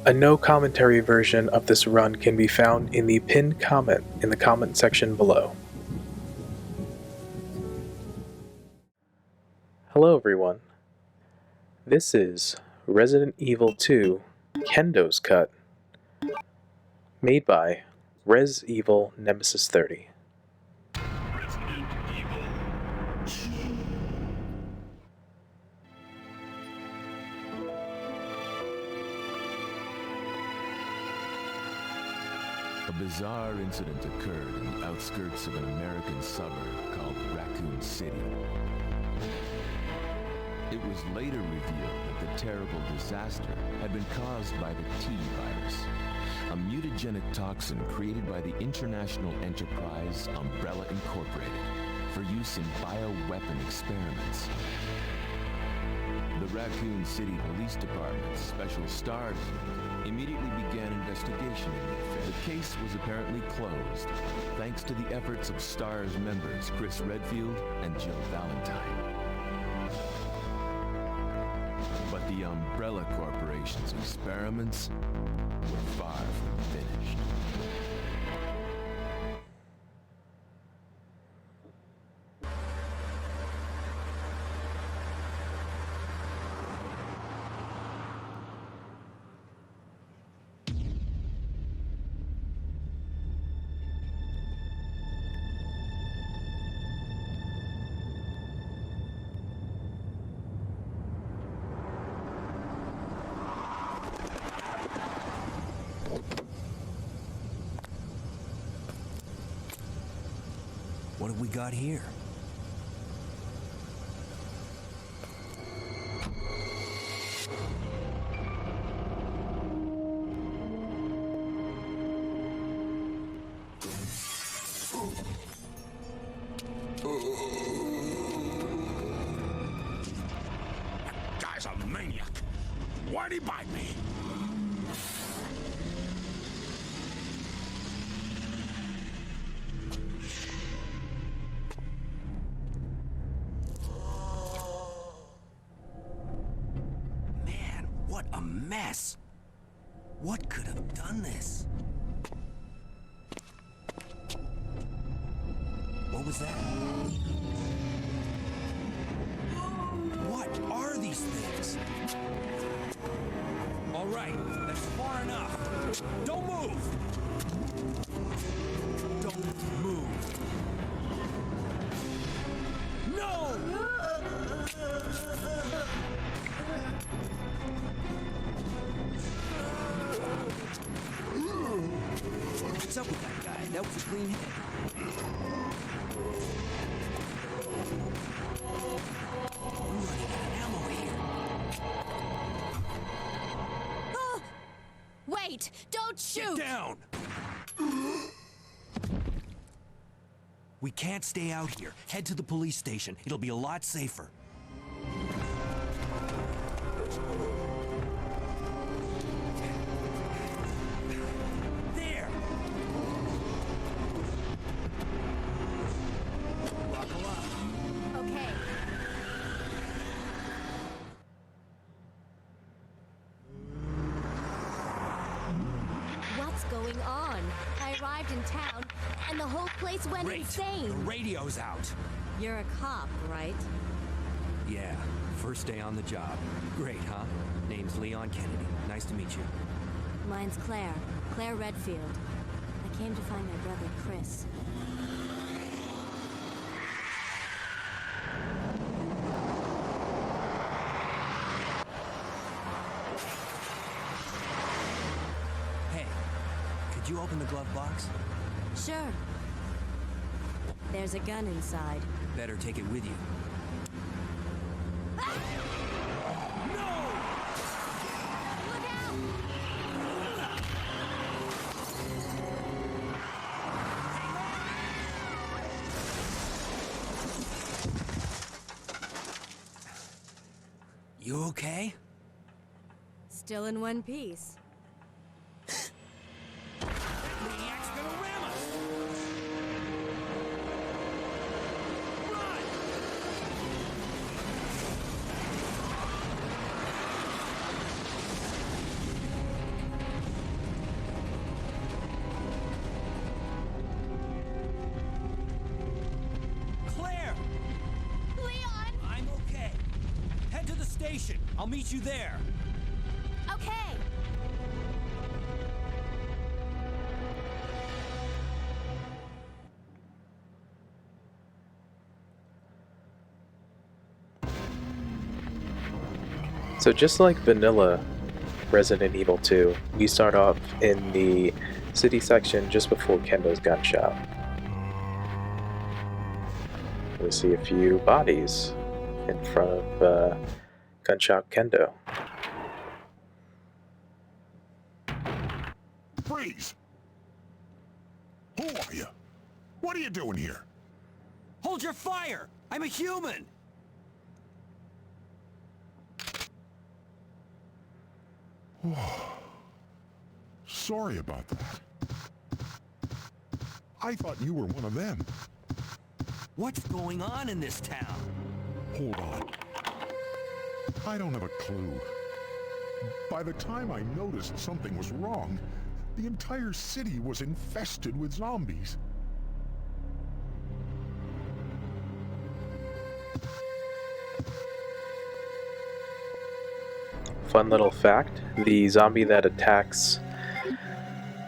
A no commentary version of this run can be found in the pinned comment in the comment section below. Hello everyone. This is Resident Evil 2 Kendo's Cut, made by REbirth Nemesis 30. A bizarre incident occurred in the outskirts of an American suburb called Raccoon City. It was later revealed that the terrible disaster had been caused by the T virus, a mutagenic toxin created by the international enterprise Umbrella Incorporated for use in bioweapon experiments. The Raccoon City Police Department's Special STARS unit immediately began investigation in the affair. The case was apparently closed, thanks to the efforts of STARS members Chris Redfield and Jill Valentine. But the Umbrella Corporation's experiments were far from finished. What have we got here? That guy's a maniac. Why'd he bite me? What a mess! What could have done this? What was that? What are these things? All right, that's far enough. Don't move! Don't move! No! What's up with that guy? That was a clean hit. We're running out of ammo here. Oh! Wait! Don't shoot! Get down! We can't stay out here. Head to the police station. It'll be a lot safer. What's going on? I arrived in town, and the whole place went insane. The radio's out. You're a cop, right? Yeah, first day on the job. Great, huh? Name's Leon Kennedy. Nice to meet you. Mine's Claire. Claire Redfield. I came to find my brother, Chris. Hey, could you open the glove box? Sure. There's a gun inside. Better take it with you. You okay? Still in one piece. Maniac's gonna ram us! Run! I'll meet you there. Okay. So just like vanilla Resident Evil 2, we start off in the city section just before Kendo's gun shop. We see a few bodies in front of gun shop Kendo. Freeze! Who are you? What are you doing here? Hold your fire! I'm a human! Sorry about that. I thought you were one of them. What's going on in this town? Hold on. I don't have a clue. By the time I noticed something was wrong, the entire city was infested with zombies. Fun little fact, the zombie that attacks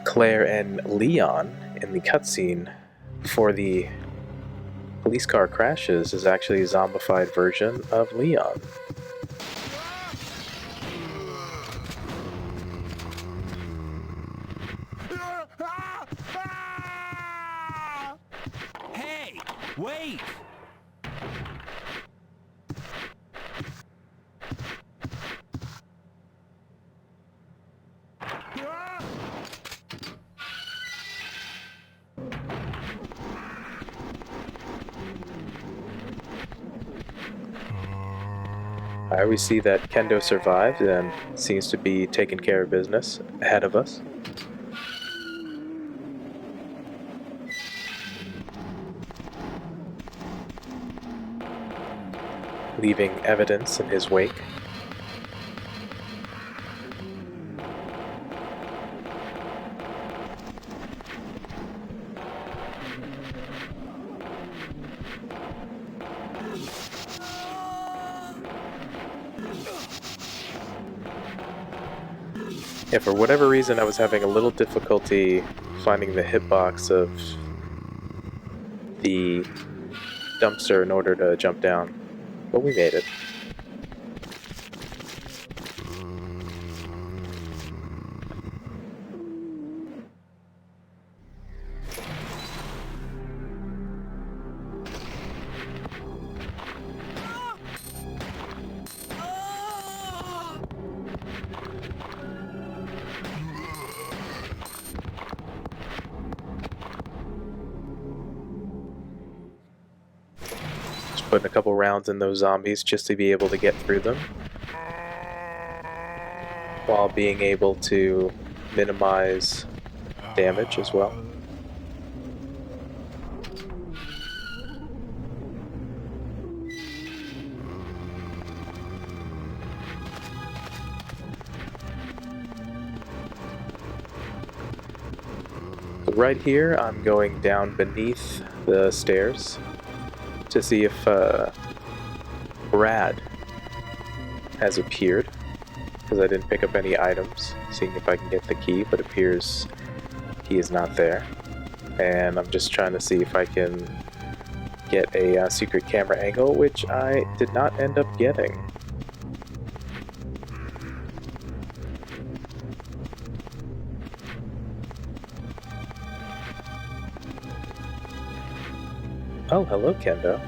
Claire and Leon in the cutscene before the police car crashes is actually a zombified version of Leon. Hey! Wait! I always see that Kendo survived and seems to be taking care of business ahead of us. Leaving evidence in his wake. Yeah, for whatever reason I was having a little difficulty finding the hitbox of the dumpster in order to jump down, but we made it. Putting a couple rounds in those zombies just to be able to get through them, while being able to minimize damage as well. Right here, I'm going down beneath the stairs to see if Brad has appeared, because I didn't pick up any items, seeing if I can get the key, but it appears he is not there. And I'm just trying to see if I can get a secret camera angle, which I did not end up getting. Oh, hello, Kendo.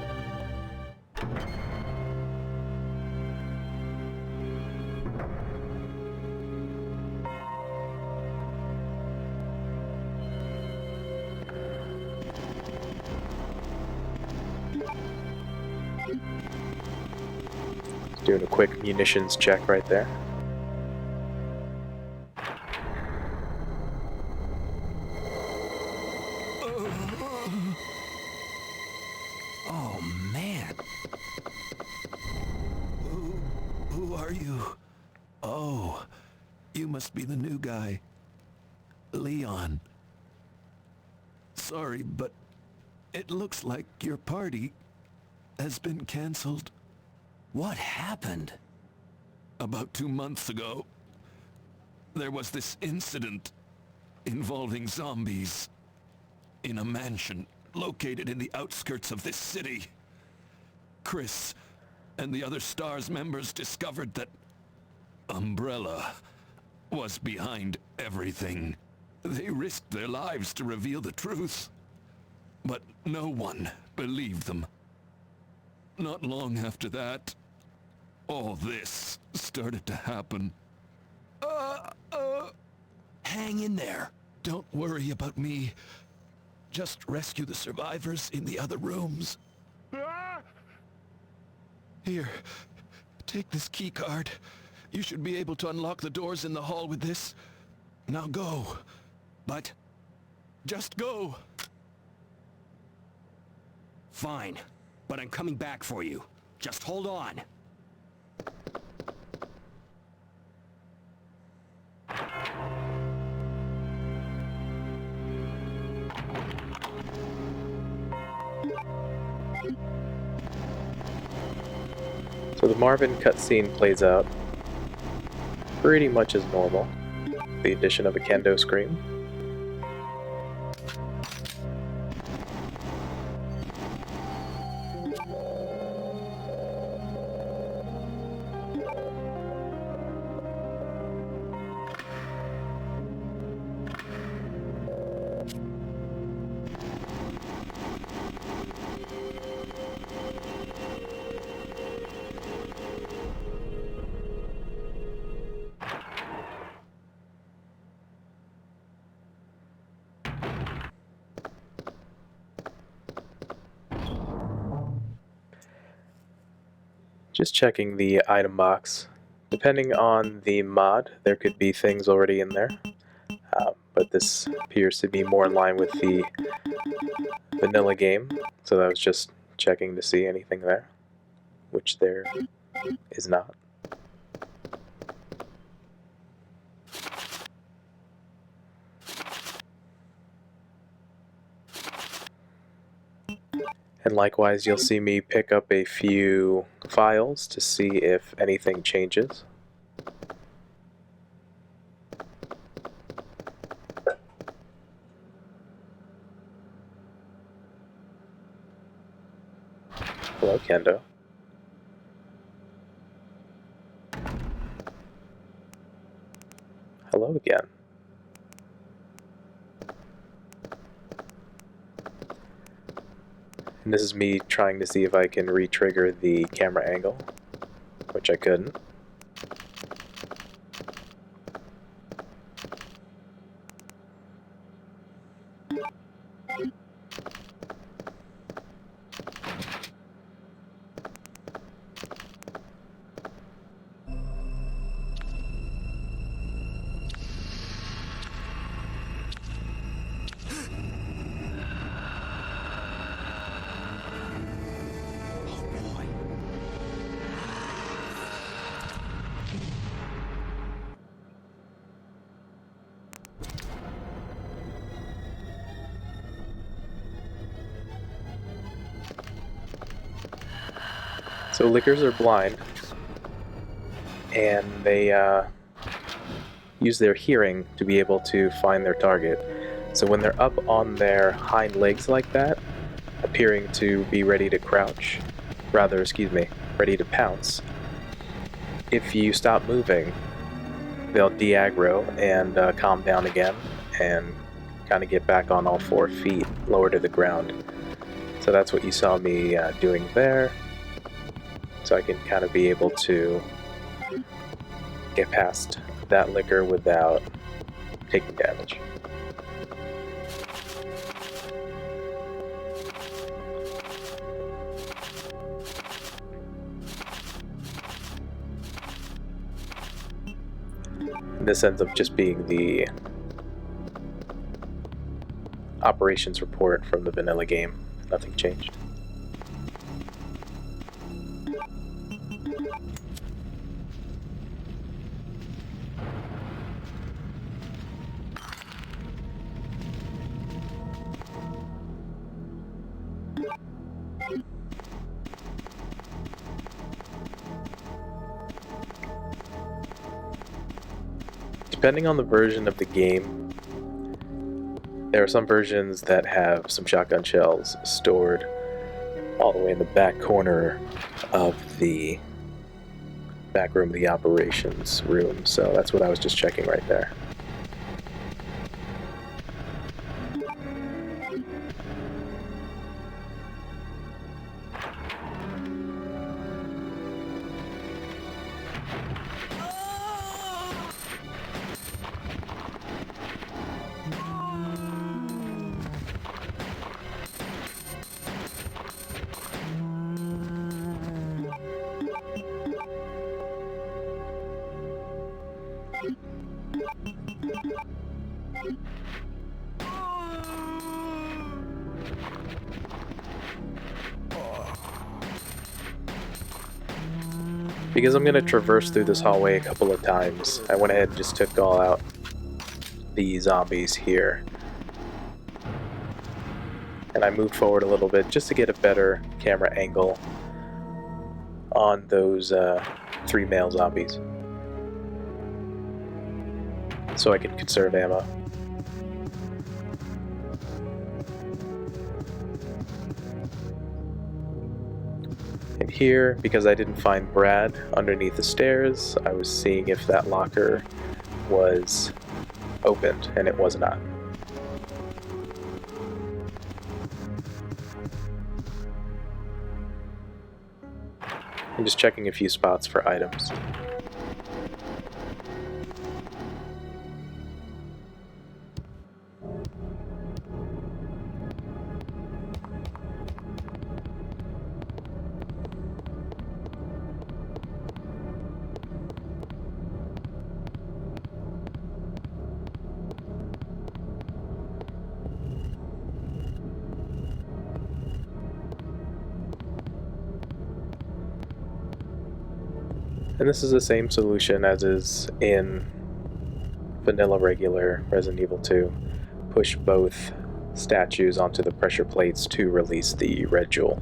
Doing a quick munitions check right there. Oh, man. Who are you? Oh, you must be the new guy. Leon. Sorry, but it looks like your party has been canceled. What happened? About 2 months ago, there was this incident involving zombies in a mansion located in the outskirts of this city. Chris and the other STARS members discovered that Umbrella was behind everything. They risked their lives to reveal the truth, but no one believed them. Not long after that, all this started to happen. Hang in there. Don't worry about me. Just rescue the survivors in the other rooms. Here, take this key card. You should be able to unlock the doors in the hall with this. Now go. But just go. Fine, but I'm coming back for you. Just hold on. So the Marvin cutscene plays out pretty much as normal, the addition of a Kendo scream. Just checking the item box. Depending on the mod, there could be things already in there, but this appears to be more in line with the vanilla game, so I was just checking to see anything there, which there is not. And likewise, you'll see me pick up a few files to see if anything changes. Hello, Kendo. Hello again. And this is me trying to see if I can re-trigger the camera angle, which I couldn't. So lickers are blind, and they use their hearing to be able to find their target. So when they're up on their hind legs like that, appearing to be ready to crouch, ready to pounce, if you stop moving, they'll de-aggro and calm down again and kind of get back on all 4 feet, lower to the ground. So that's what you saw me doing there. So I can kind of be able to get past that licker without taking damage. And this ends up just being the operations report from the vanilla game. Nothing changed. depending on the version of the game, there are some versions that have some shotgun shells stored all the way in the back corner of the back room of the operations room, so that's what I was just checking right there. Because I'm going to traverse through this hallway a couple of times, I went ahead and just took all out the zombies here. And I moved forward a little bit just to get a better camera angle on those 3 male zombies, so I can conserve ammo. And here, because I didn't find Brad underneath the stairs, I was seeing if that locker was opened, and it was not. I'm just checking a few spots for items. And this is the same solution as is in vanilla regular Resident Evil 2. Push both statues onto the pressure plates to release the red jewel.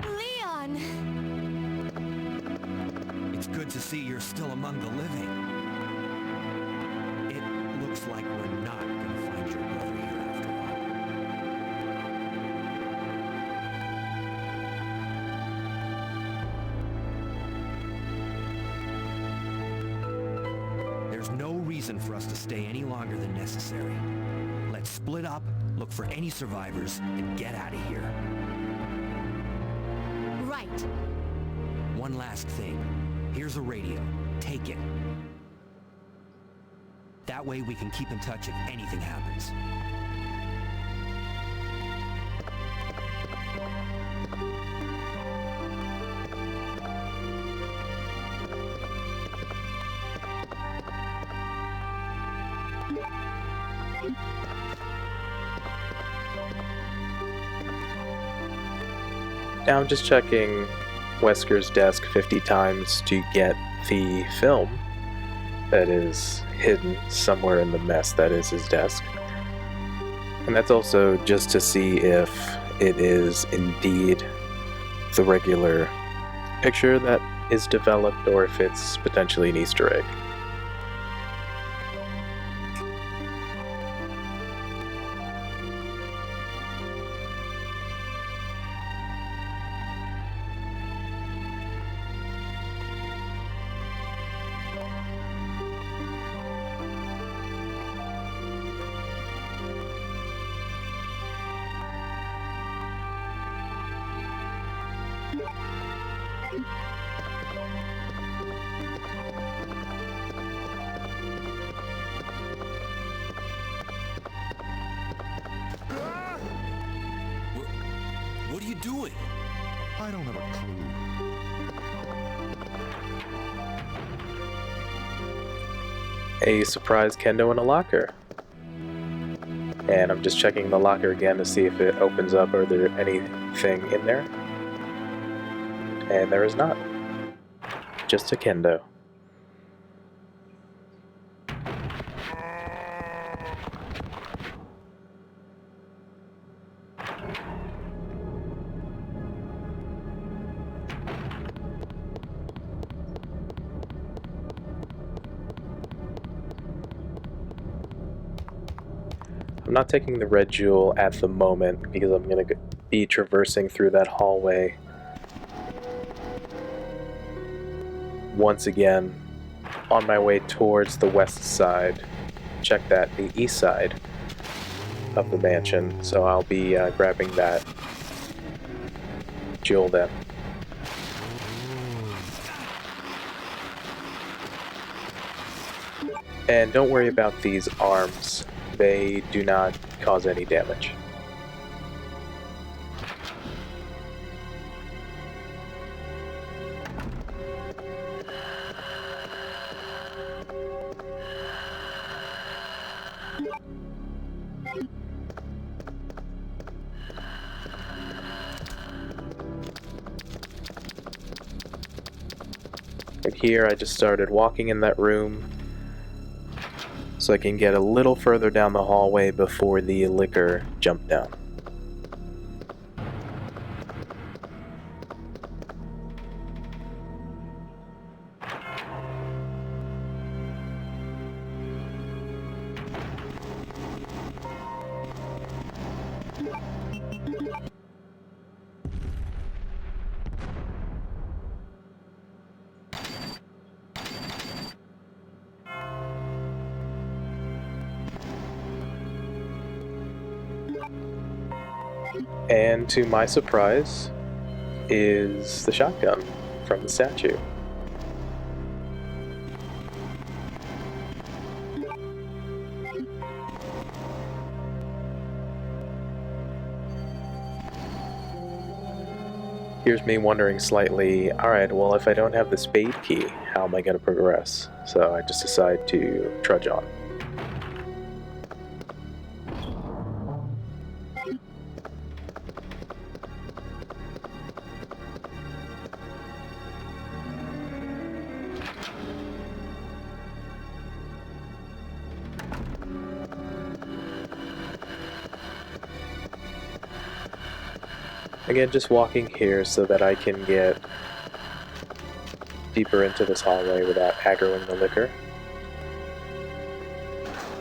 Leon! It's good to see you're still among the living. It looks like we're not gonna find your brother here after all. There's no reason for us to stay any longer than necessary. Let's split up, look for any survivors, and get out of here. Right. One last thing. Here's a radio. Take it. That way we can keep in touch if anything happens. Now I'm just checking Wesker's desk 50 times to get the film that is hidden somewhere in the mess that is his desk. And that's also just to see if it is indeed the regular picture that is developed or if it's potentially an Easter egg. a surprise kendo in a locker. And I'm just checking the locker again to see if it opens up or there anything in there. And there is not. Just a kendo. I'm not taking the red jewel at the moment because I'm going to be traversing through that hallway once again on my way towards the west side. Check that, the east side of the mansion, so I'll be grabbing that jewel then. And don't worry about these arms. They do not cause any damage. And here I just started walking in that room so I can get a little further down the hallway before the liquor jumped down. And to my surprise is the shotgun from the statue. Here's me wondering slightly, alright, well if I don't have the spade key, how am I going to progress? So I just decide to trudge on. Again, just walking here so that I can get deeper into this hallway without aggroing the liquor.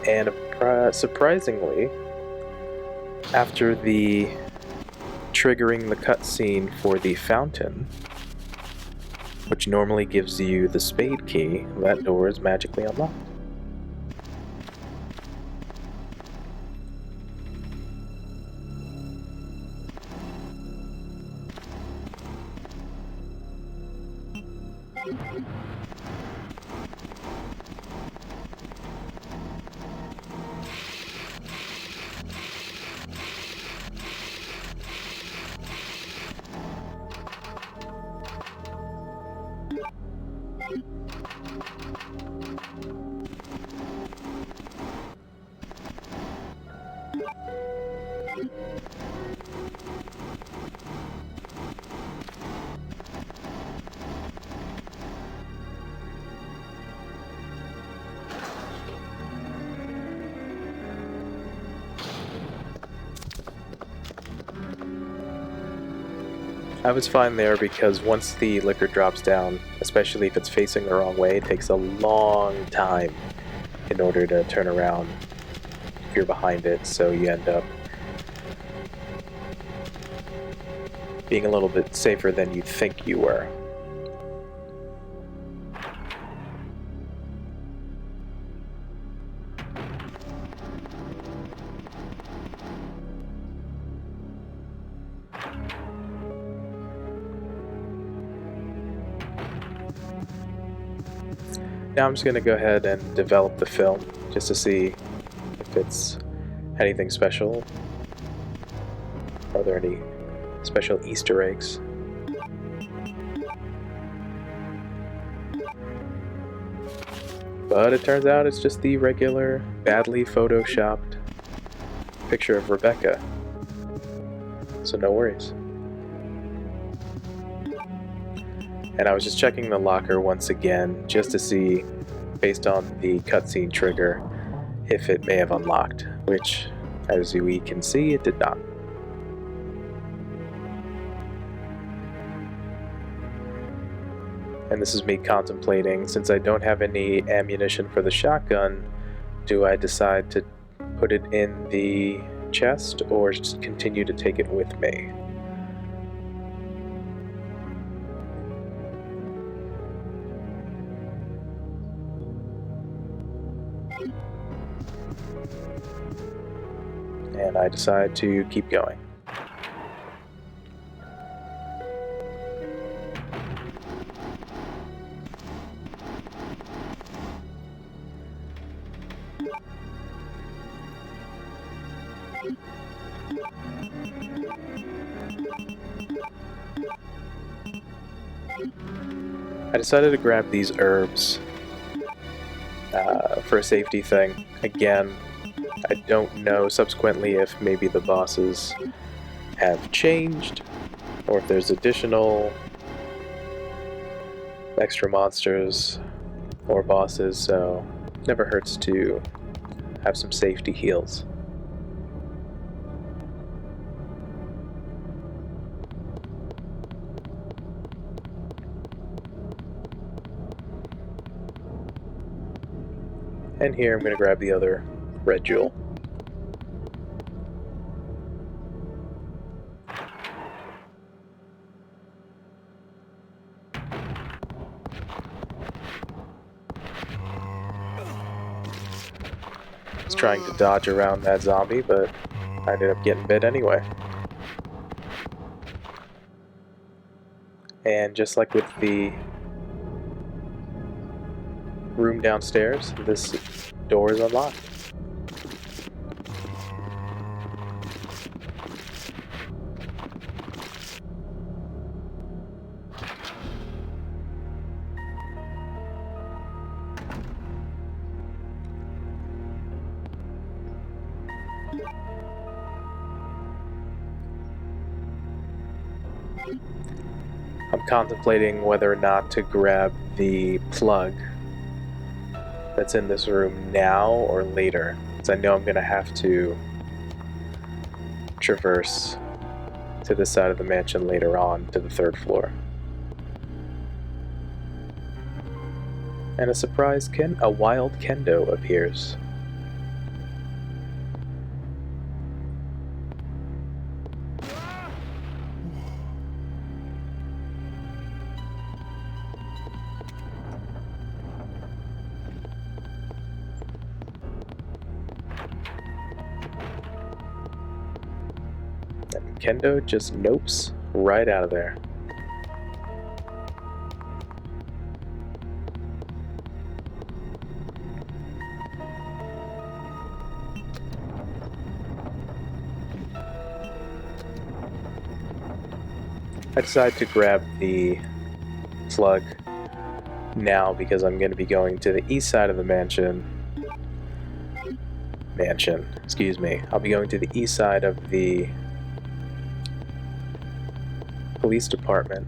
And surprisingly, after the triggering the cutscene for the fountain, which normally gives you the spade key, that door is magically unlocked. I was fine there because once the liquor drops down, especially if it's facing the wrong way, it takes a long time in order to turn around if you're behind it, so you end up being a little bit safer than you think you were. Now I'm just going to go ahead and develop the film just to see if it's anything special. Are there any special Easter eggs? But it turns out it's just the regular, badly photoshopped picture of Rebecca. So no worries. And I was just checking the locker once again, just to see, based on the cutscene trigger, if it may have unlocked, which, as we can see, it did not. And this is me contemplating, since I don't have any ammunition for the shotgun, do I decide to put it in the chest or just continue to take it with me? And I decide to keep going. I decided to grab these herbs for a safety thing. Again, I don't know subsequently if maybe the bosses have changed or if there's additional extra monsters or bosses, so never hurts to have some safety heals. And here I'm going to grab the other red jewel. I was trying to dodge around that zombie, but I ended up getting bit anyway. And just like with the room downstairs, this door is unlocked. I'm contemplating whether or not to grab the plug that's in this room now or later, because I know I'm going to have to traverse to this side of the mansion later on to the 3rd floor. And a surprise a wild Kendo appears. Kendo just nopes right out of there. I decided to grab the plug now because I'm going to be going to the east side of the mansion. Excuse me. I'll be going to the east side of the police department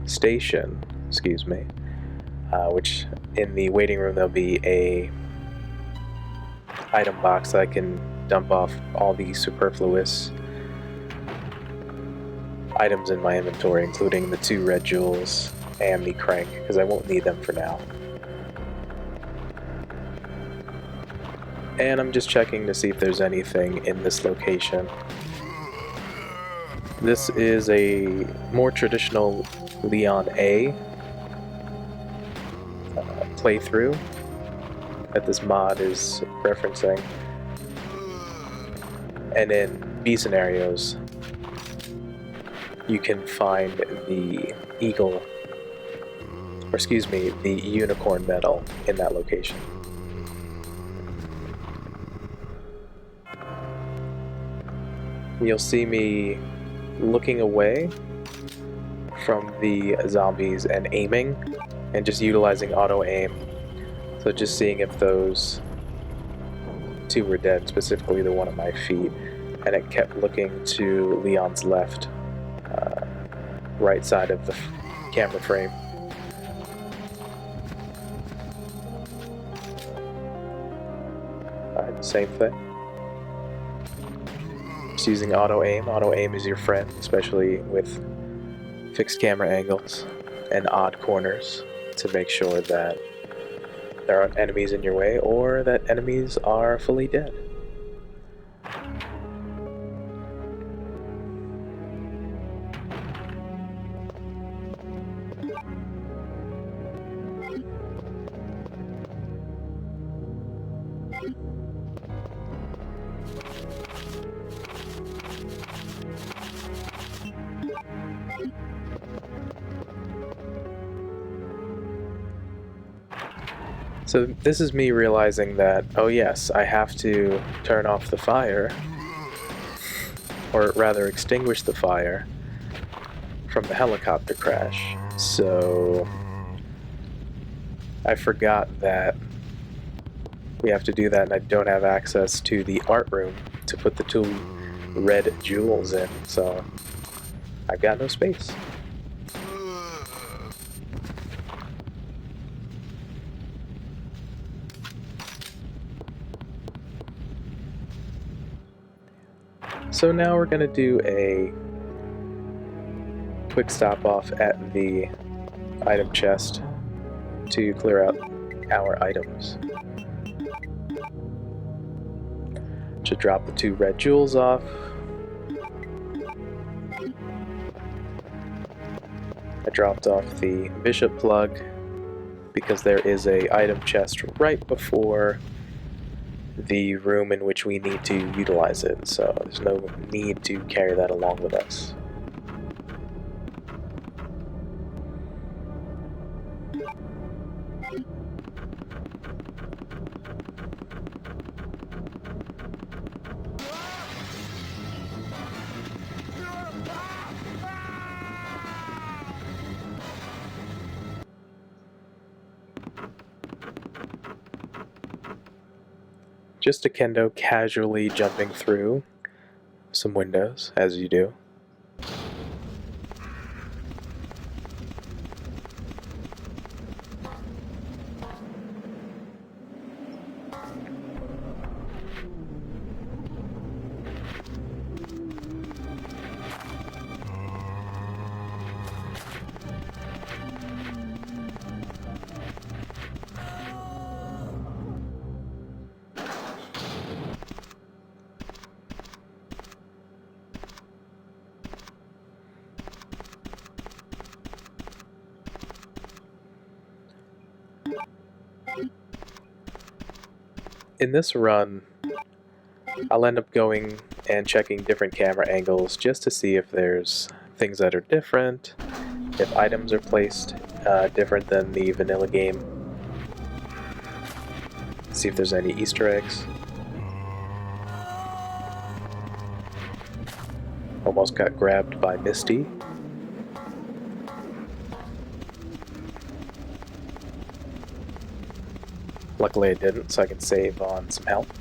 station, which in the waiting room there'll be a item box that I can dump off all the superfluous items in my inventory, including the 2 red jewels and the crank, because I won't need them for now. And I'm just checking to see if there's anything in this location. This is a more traditional Leon A playthrough that this mod is referencing. And in B scenarios, you can find the the unicorn medal in that location. You'll see me looking away from the zombies and aiming, and just utilizing auto aim So just seeing if those two were dead, specifically the one at my feet, and it kept looking to Leon's left, right side of the camera frame. Alright, same thing. Just using auto aim. Auto aim is your friend, especially with fixed camera angles and odd corners, to make sure that there aren't enemies in your way or that enemies are fully dead. So this is me realizing that, oh yes, I have to turn off the fire, or rather extinguish the fire from the helicopter crash. So I forgot that we have to do that, and I don't have access to the art room to put the 2 red jewels in, so I've got no space. So now we're going to do a quick stop off at the item chest to clear out our items. Should drop the 2 red jewels off. I dropped off the bishop plug because there is a item chest right before the room in which we need to utilize it, so there's no need to carry that along with us. Just a Kendo casually jumping through some windows, as you do. In this run, I'll end up going and checking different camera angles just to see if there's things that are different, if items are placed different than the vanilla game, see if there's any Easter eggs. Almost got grabbed by Misty. Luckily I didn't, so I can save on some health.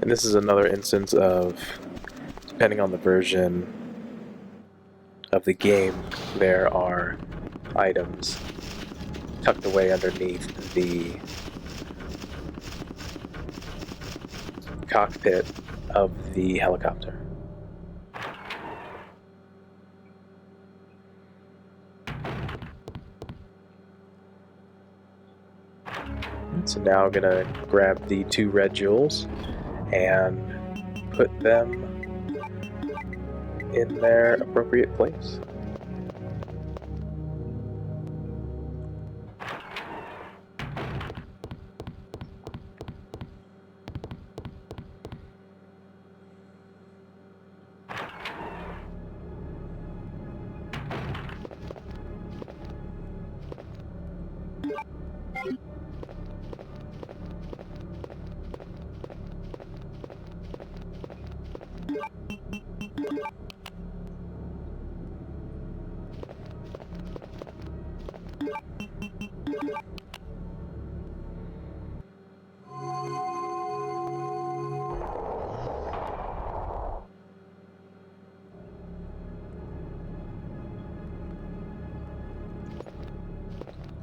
And this is another instance of, depending on the version of the game, there are items tucked away underneath the cockpit of the helicopter. So now I'm gonna grab the 2 red jewels and put them in their appropriate place.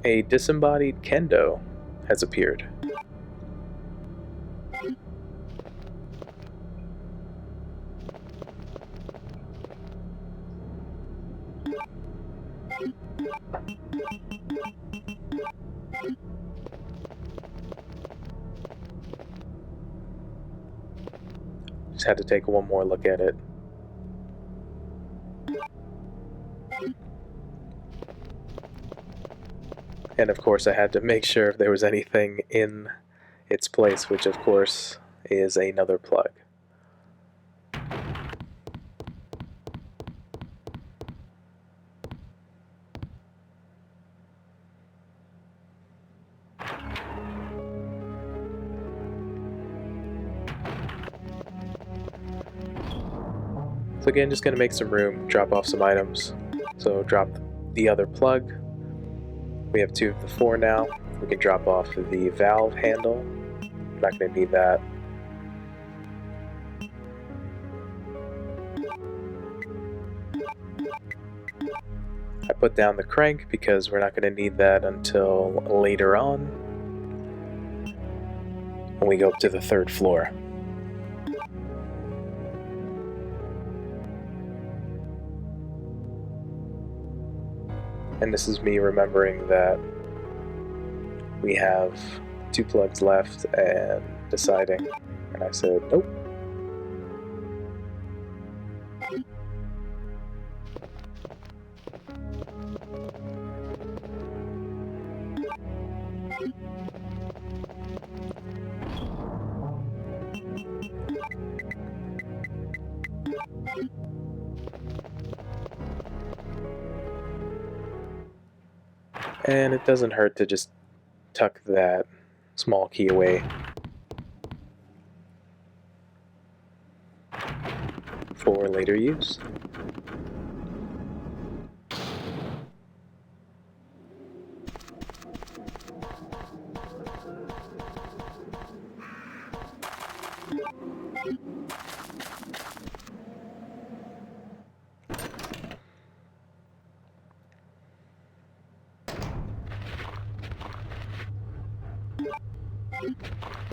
A disembodied Kendo has appeared. Just had to take one more look at it. And of course I had to make sure if there was anything in its place, which of course is another plug. So again, just going to make some room, drop off some items. So drop the other plug. We have 2 of the 4 now. We can drop off the valve handle. Not going to need that. I put down the crank because we're not going to need that until later on when we go up to the 3rd floor. And this is me remembering that we have 2 plugs left and deciding. And I said, nope. And it doesn't hurt to just tuck that small key away for later use.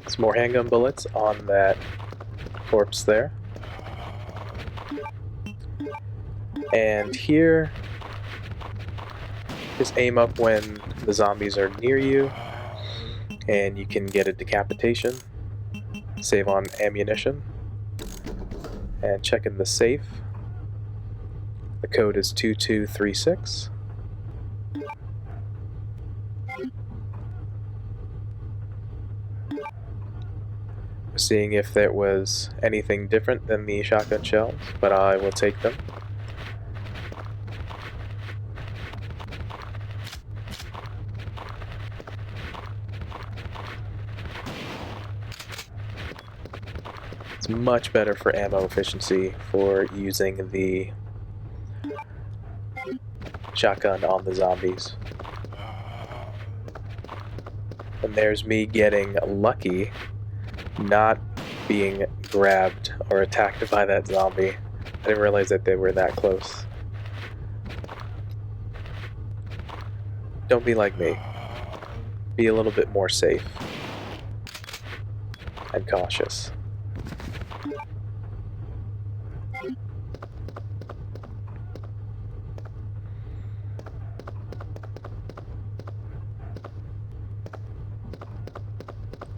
Some more handgun bullets on that corpse there. And here, just aim up when the zombies are near you, and you can get a decapitation. Save on ammunition. And check in the safe. The code is 2236. Seeing if there was anything different than the shotgun shells, but I will take them. It's much better for ammo efficiency for using the shotgun on the zombies. And there's me getting lucky not being grabbed or attacked by that zombie. I didn't realize that they were that close. Don't be like me. Be a little bit more safe and cautious.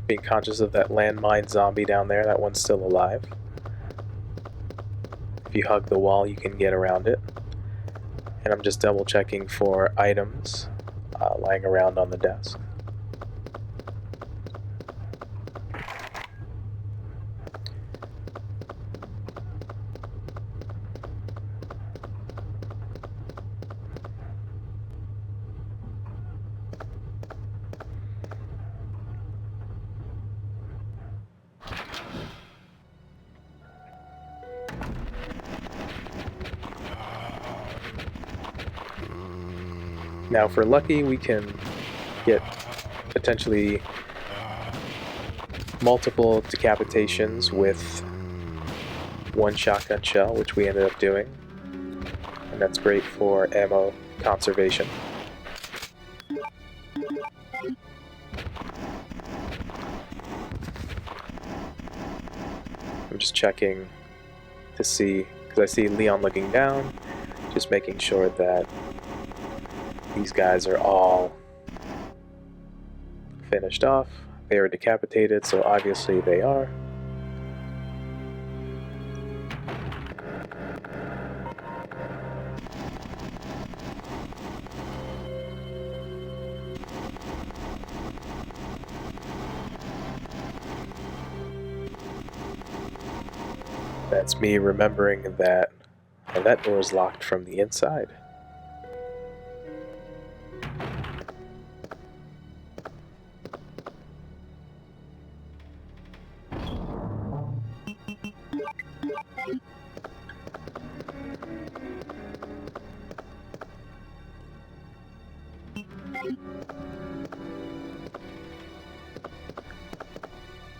Being conscious of that landmine zombie down there, that one's still alive. If you hug the wall, you can get around it. And I'm just double checking for items lying around on the desk. Now, if we're lucky, we can get potentially multiple decapitations with one shotgun shell, which we ended up doing. And that's great for ammo conservation. I'm just checking to see, because I see Leon looking down, just making sure that these guys are all finished off. They are decapitated, so obviously they are. That's me remembering that that door is locked from the inside.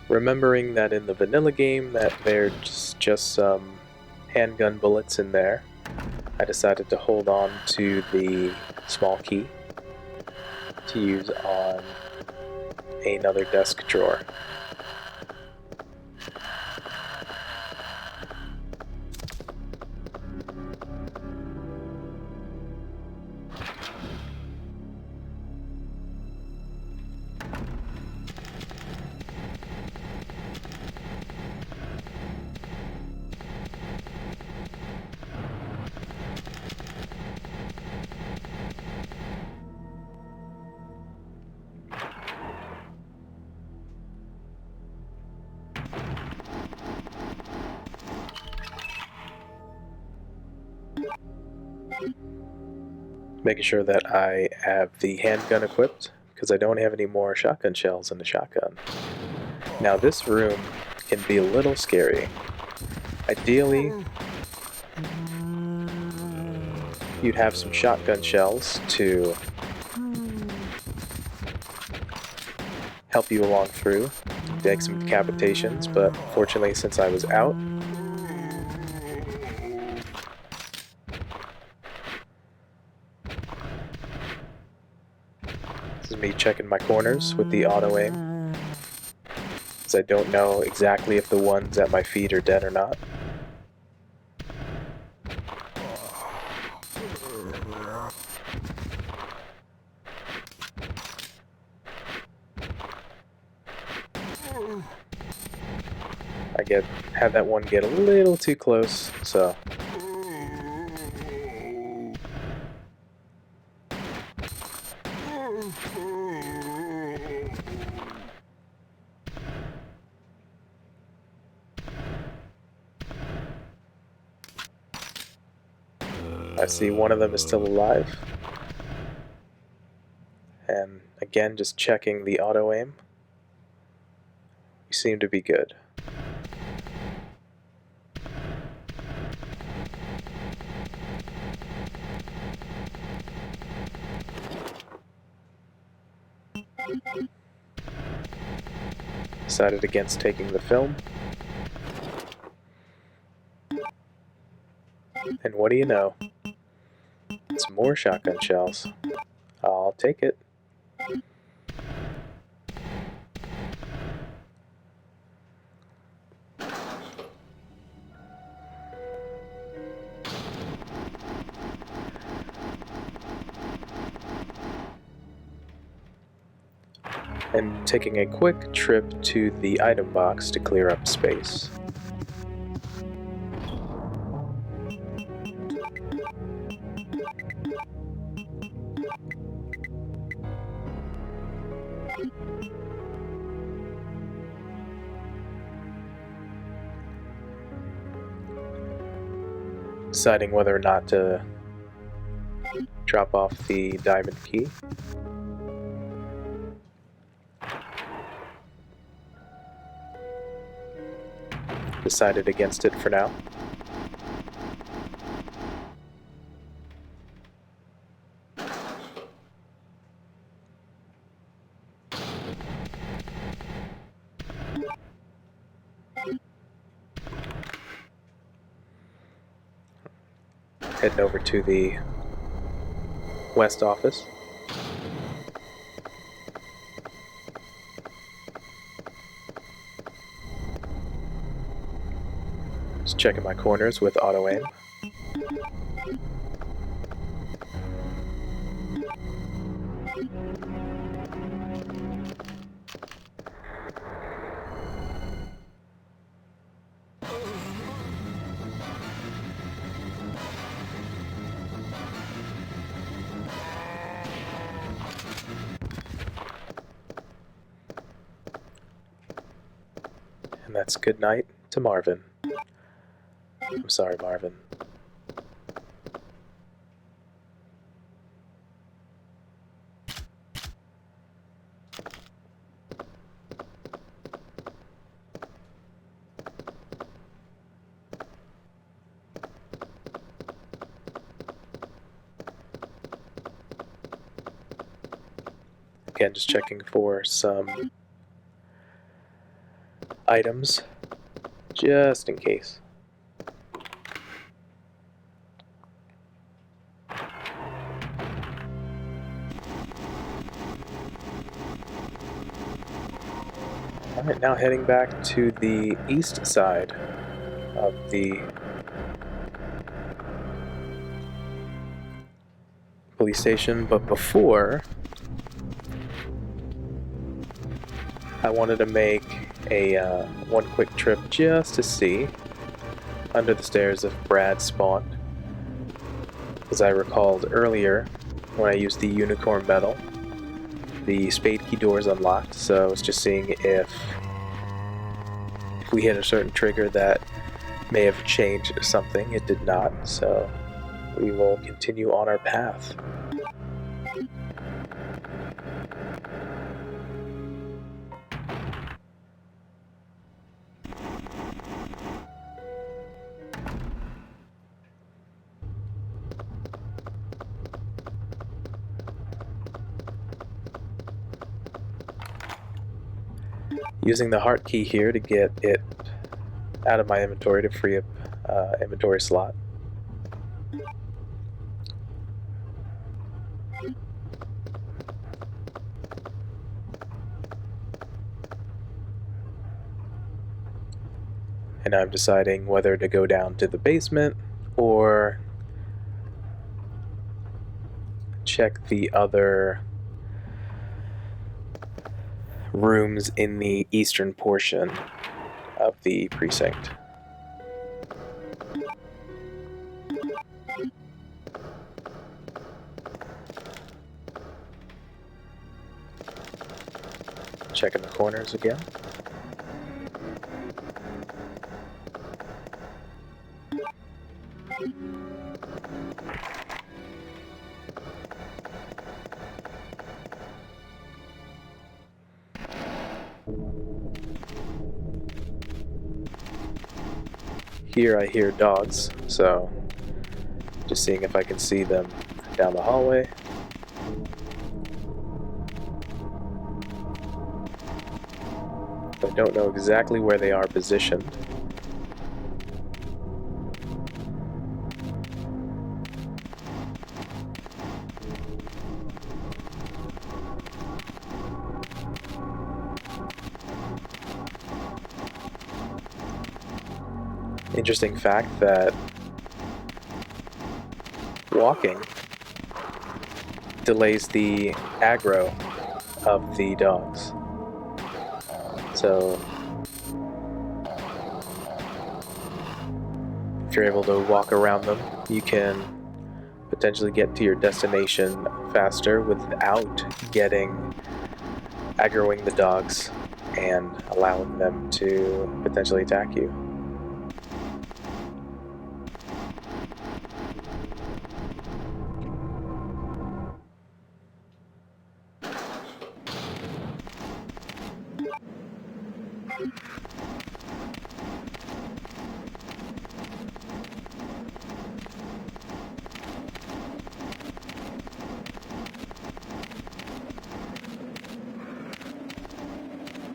Remembering that in the vanilla game that there's just some handgun bullets in there, I decided to hold on to the small key to use on another desk drawer. Making sure that I have the handgun equipped, because I don't have any more shotgun shells in the shotgun. Now this room can be a little scary. Ideally, you'd have some shotgun shells to help you along through, take some decapitations, but fortunately since I was out, this is me checking my corners with the auto aim, because I don't know exactly if the ones at my feet are dead or not. I had that one get a little too close, so I see one of them is still alive. And again, just checking the auto aim. We seem to be good. Decided against taking the film. And what do you know? It's more shotgun shells. I'll take it. And taking a quick trip to the item box to clear up space. Deciding whether or not to drop off the diamond key. Decided against it for now. heading over to the west office. Just checking my corners with auto aim. And that's good night to Marvin. I'm sorry, Marvin. Again, just checking for some items, just in case. Alright, now heading back to the east side of the police station, but before, I wanted to make a one quick trip just to see under the stairs if Brad spawned. As I recalled earlier, when I used the unicorn medal, the spade key door is unlocked, so I was just seeing if we hit a certain trigger that may have changed something. It did not, so we will continue on our path. Using the heart key here to get it out of my inventory to free up inventory slot. And I'm deciding whether to go down to the basement or check the other rooms in the eastern portion of the precinct. Checking the corners again. Here I hear dogs, so just seeing if I can see them down the hallway. I don't know exactly where they are positioned. Interesting fact that walking delays the aggro of the dogs. So if you're able to walk around them, you can potentially get to your destination faster without aggroing the dogs and allowing them to potentially attack you.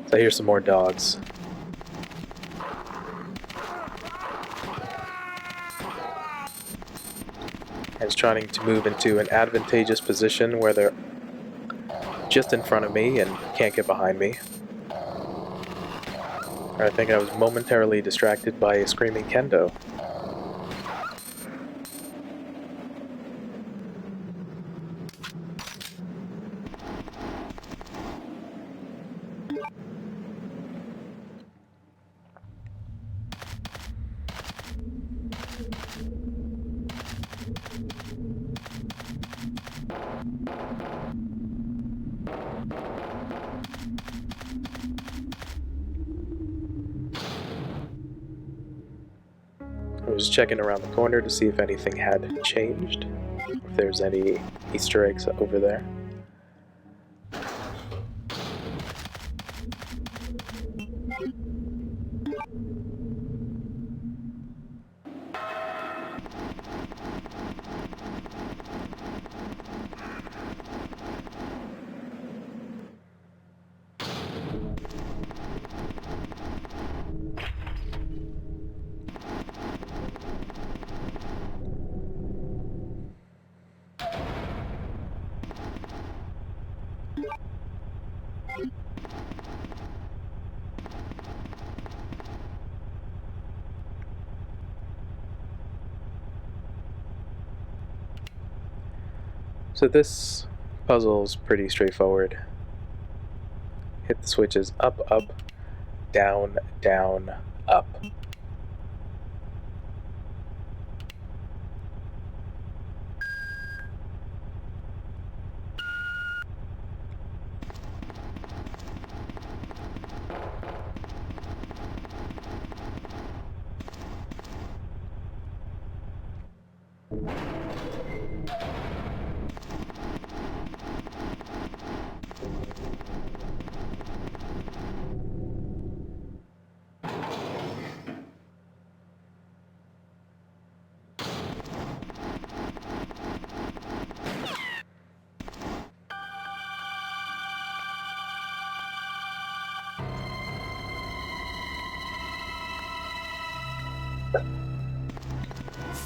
So here's some more dogs. just trying to move into an advantageous position where they're just in front of me and can't get behind me. I think I was momentarily distracted by a screaming Kendo. I was checking around the corner to see if anything had changed, if there's any Easter eggs over there. So this puzzle's pretty straightforward. Hit the switches up, up, down, down, up.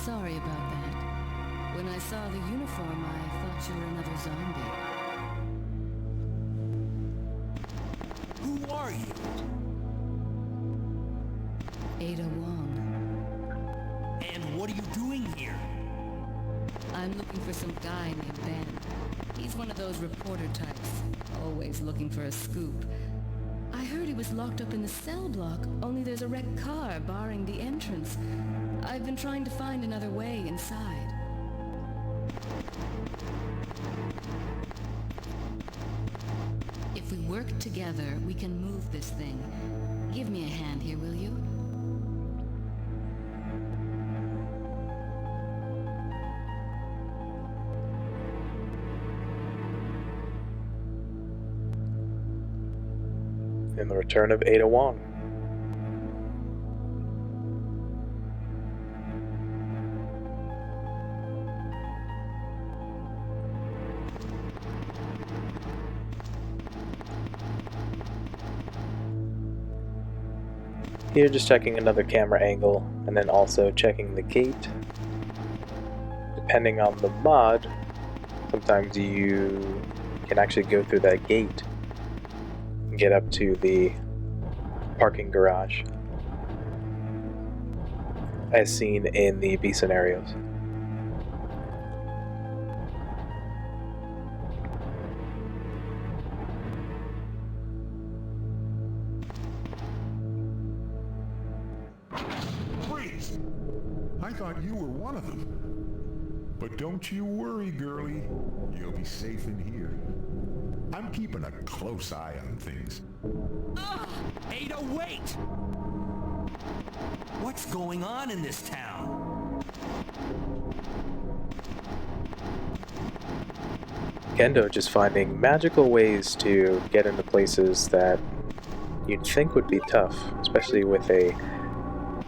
Sorry about that. When I saw the uniform, I thought you were another zombie. Who are you? Ada Wong. And what are you doing here? I'm looking for some guy named Ben. He's one of those reporter types, always looking for a scoop. I heard he was locked up in the cell block, only there's a wrecked car barring the entrance. I've been trying to find another way inside. If we work together, we can move this thing. Give me a hand here, will you? In the return of Ada Wong. Here, just checking another camera angle, and then also checking the gate. Depending on the mod, sometimes you can actually go through that gate and get up to the parking garage, as seen in the B scenarios. I thought you were one of them. But don't you worry, girlie. You'll be safe in here. I'm keeping a close eye on things. Ada, wait! What's going on in this town? Kendo just finding magical ways to get into places that you'd think would be tough, especially with a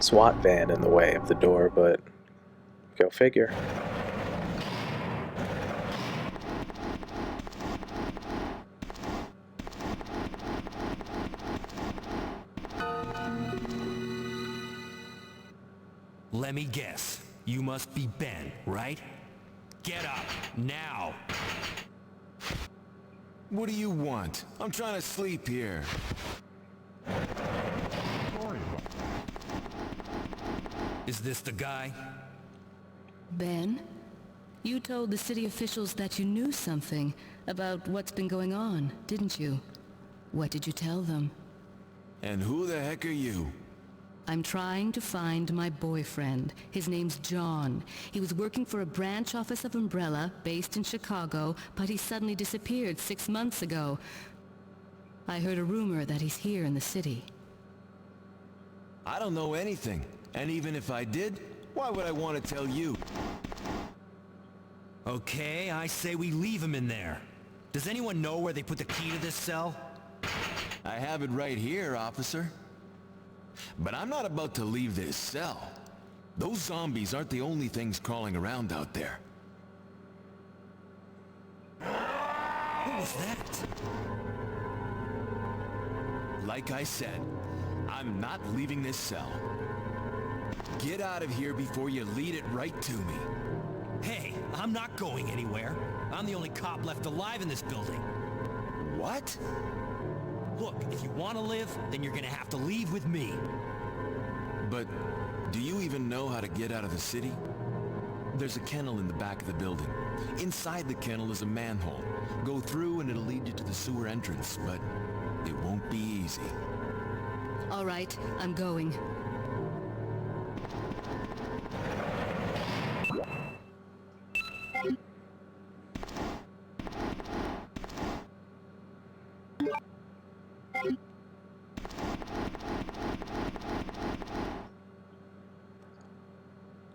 SWAT van in the way of the door, but go figure. Let me guess. You must be Ben, right? Get up, now! What do you want? I'm trying to sleep here. Sorry about Is this the guy? Ben? You told the city officials that you knew something about what's been going on, didn't you? What did you tell them? And who the heck are you? I'm trying to find my boyfriend. His name's John. He was working for a branch office of Umbrella, based in Chicago, but he suddenly disappeared 6 months ago. I heard a rumor that he's here in the city. I don't know anything. And even if I did, why would I want to tell you? Okay, I say we leave him in there. Does anyone know where they put the key to this cell? I have it right here, officer. But I'm not about to leave this cell. Those zombies aren't the only things crawling around out there. What was that? Like I said, I'm not leaving this cell. Get out of here before you lead it right to me. Hey, I'm not going anywhere. I'm the only cop left alive in this building. What? Look, if you want to live, then you're gonna have to leave with me. But do you even know how to get out of the city? There's a kennel in the back of the building. Inside the kennel is a manhole. Go through and it'll lead you to the sewer entrance, but it won't be easy. All right, I'm going.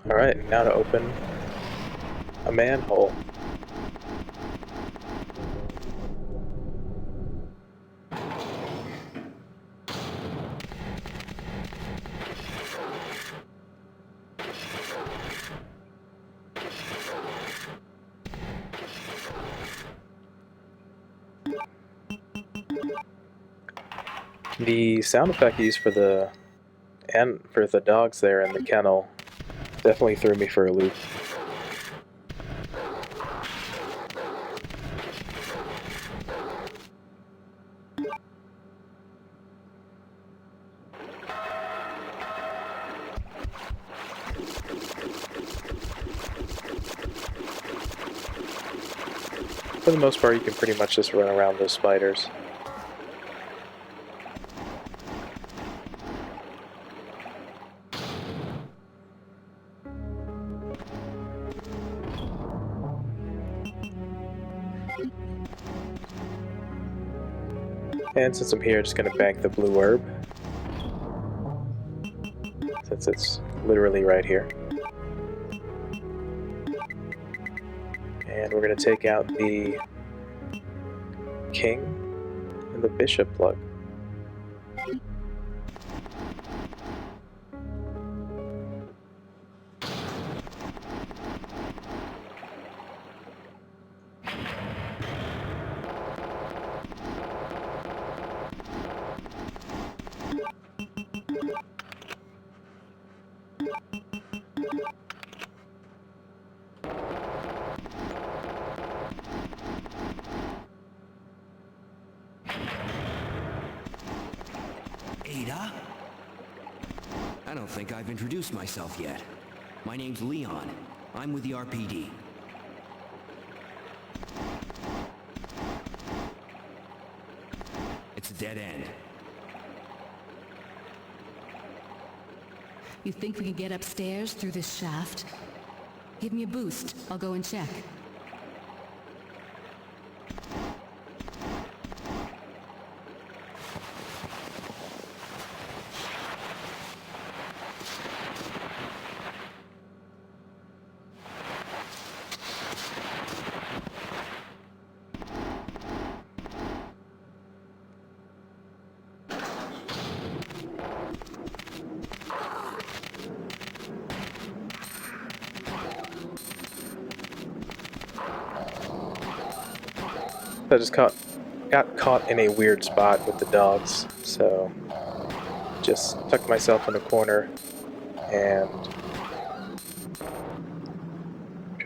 Alright, now to open a manhole. The sound effect used for the dogs there in the kennel definitely threw me for a loop. For the most part, you can pretty much just run around those spiders. And since I'm here, just gonna bank the blue herb, since it's literally right here. And we're gonna take out the king and the bishop plug. Ada? I don't think I've introduced myself yet. My name's Leon. I'm with the RPD. It's a dead end. You think we can get upstairs through this shaft? Give me a boost. I'll go and check. I just got caught in a weird spot with the dogs, so just tucked myself in a corner and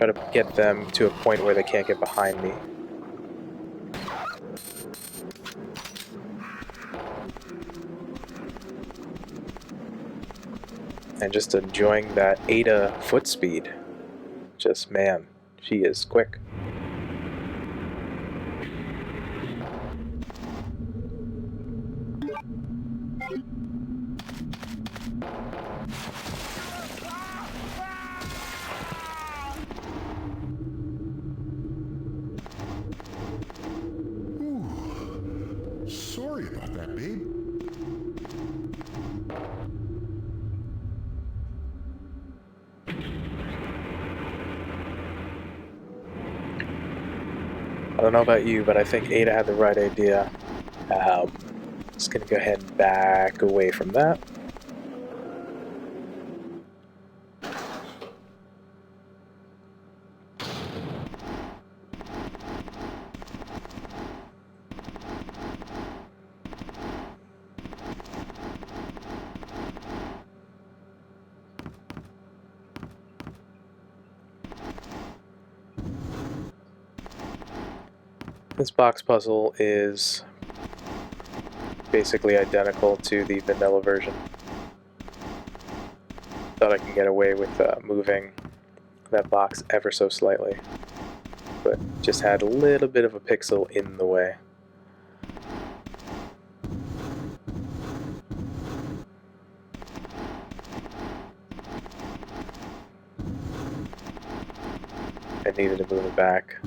Try to get them to a point where they can't get behind me. And just enjoying that Ada foot speed. Just, man, she is quick. Sorry about that, babe. I don't know about you, but I think Ada had the right idea. Just gonna go ahead and back away from that. This box puzzle is basically identical to the vanilla version. Thought I could get away with moving that box ever so slightly, but just had a little bit of a pixel in the way. I needed to move it back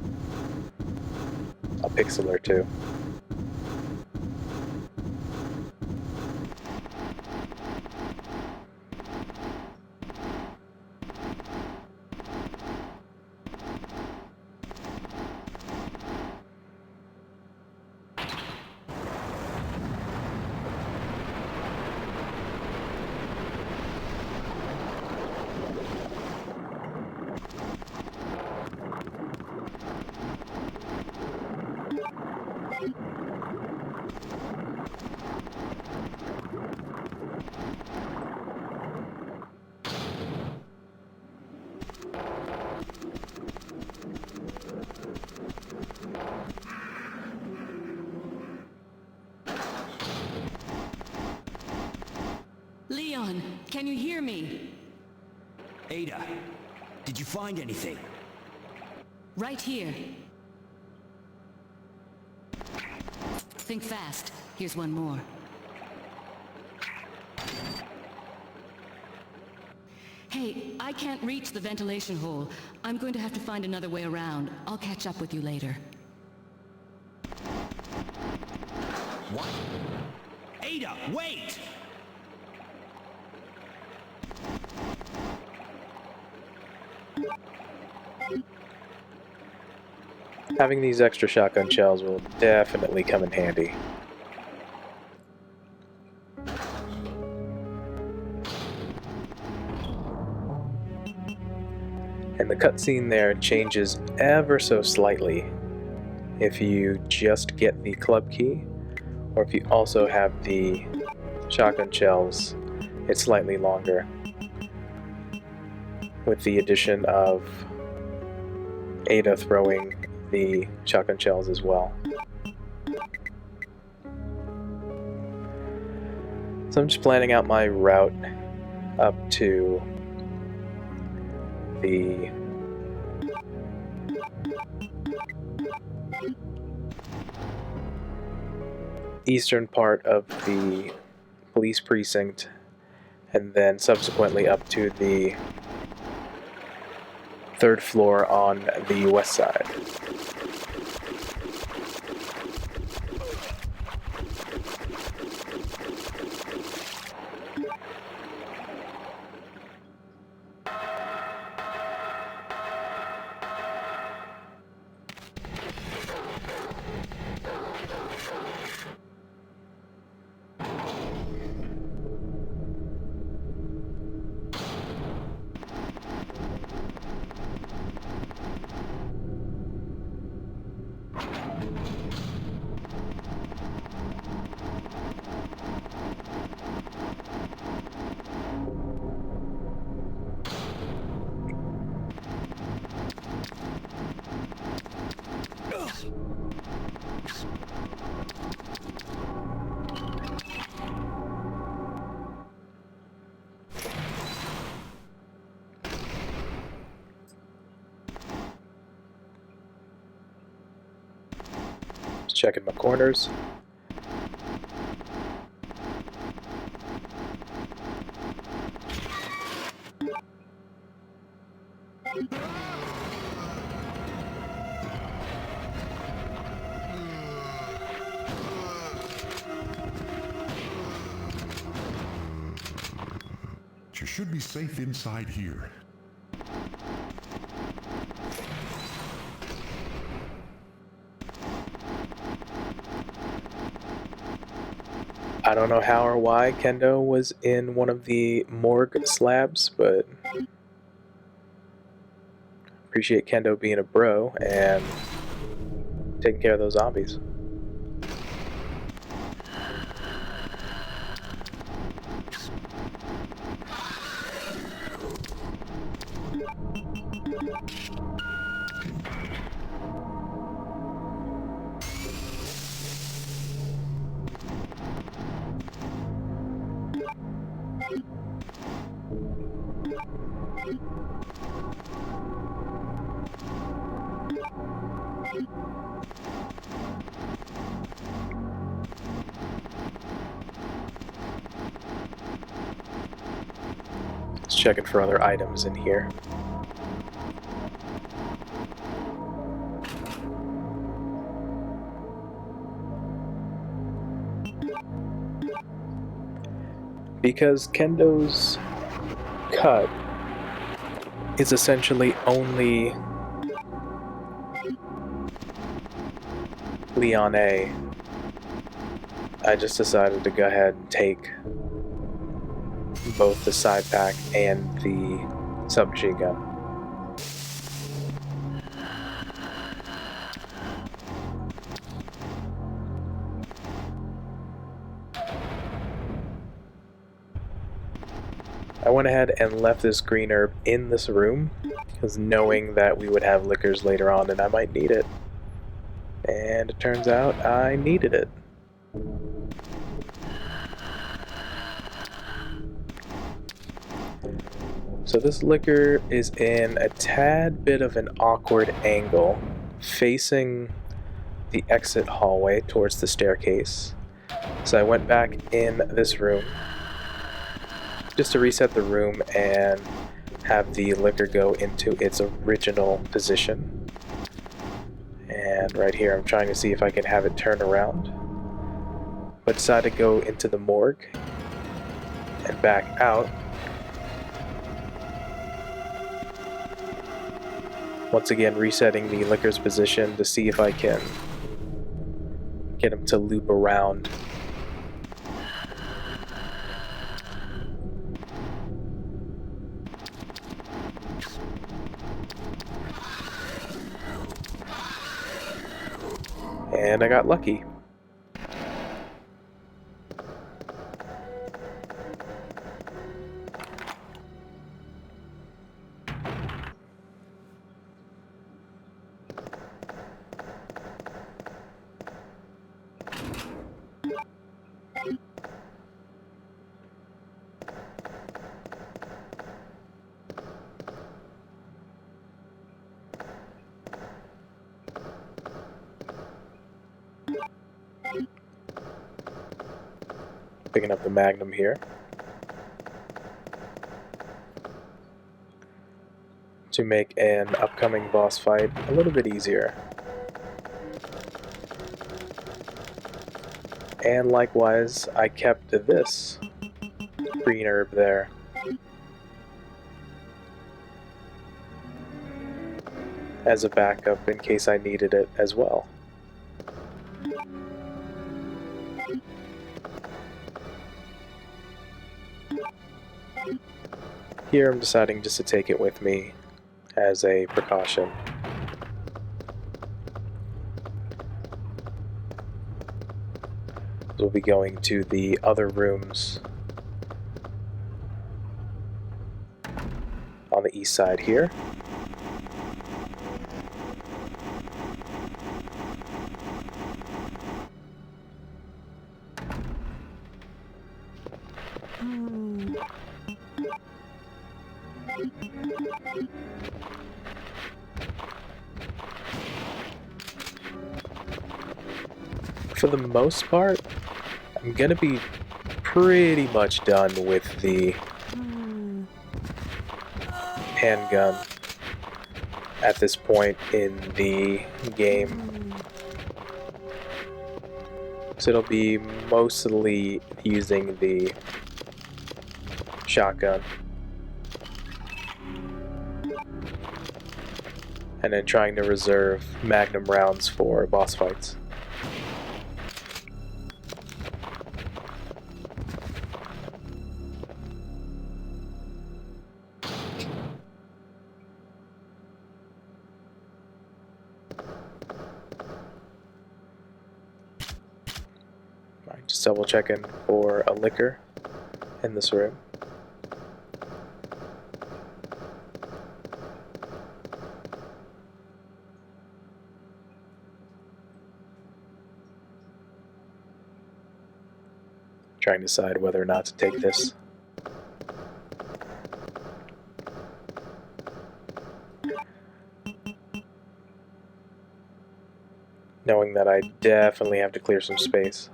a pixel or two. Leon, can you hear me? Ada, did you find anything? Right here. Think fast. Here's one more. Hey, I can't reach the ventilation hole. I'm going to have to find another way around. I'll catch up with you later. What? Ada, wait! Having these extra shotgun shells will definitely come in handy. And the cutscene there changes ever so slightly if you just get the club key, or if you also have the shotgun shells, it's slightly longer, with the addition of Ada throwing the shotgun shells as well. So I'm just planning out my route up to the eastern part of the police precinct, and then subsequently up to the third floor on the west side. Checking my corners. You should be safe inside here. I don't know how or why Kendo was in one of the morgue slabs, but appreciate Kendo being a bro and taking care of those zombies. Just checking for other items in here. Because Kendo's cut is essentially only Leon A, I just decided to go ahead and take both the side pack and the submachine gun. I went ahead and left this green herb in this room, because knowing that we would have liquors later on and I might need it. And it turns out I needed it. So this liquor is in a tad bit of an awkward angle, facing the exit hallway towards the staircase. So I went back in this room, just to reset the room and have the liquor go into its original position. And right here I'm trying to see if I can have it turn around, but decided to go into the morgue and back out. Once again resetting the liquor's position to see if I can get him to loop around. And I got lucky. Picking up the Magnum here to make an upcoming boss fight a little bit easier. And likewise, I kept this green herb there. As a backup in case I needed it as well. Here I'm deciding just to take it with me as a precaution. We'll be going to the other rooms on the east side here. for the most part, I'm gonna be pretty much done with the handgun at this point in the game. So it'll be mostly using the shotgun. And then trying to reserve magnum rounds for boss fights. Alright, just double checking for a liquor in this room. Trying to decide whether or not to take this. Knowing that I definitely have to clear some space.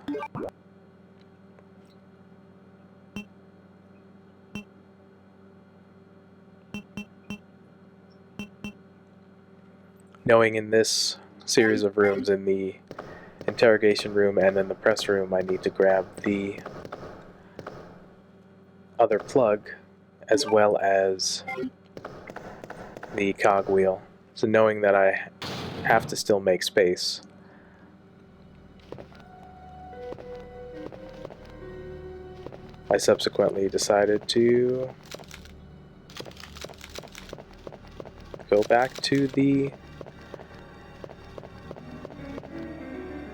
Knowing in this series of rooms, in the interrogation room and in the press room, I need to grab the other plug as well as the cogwheel. So knowing that I have to still make space, I subsequently decided to go back to the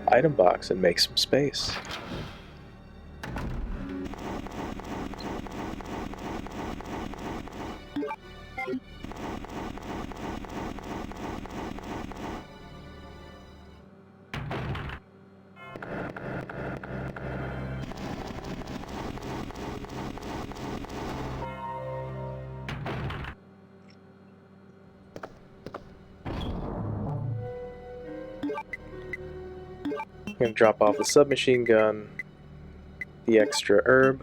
item box and make some space. I'm going to drop off the submachine gun, the extra herb,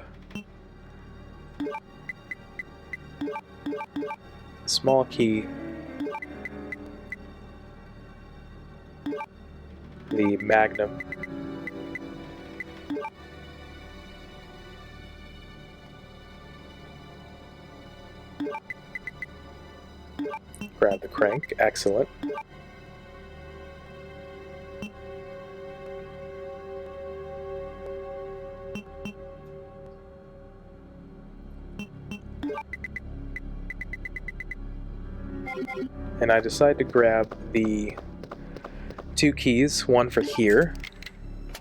small key, the magnum, grab the crank, excellent. And I decide to grab the 2 keys, one for here,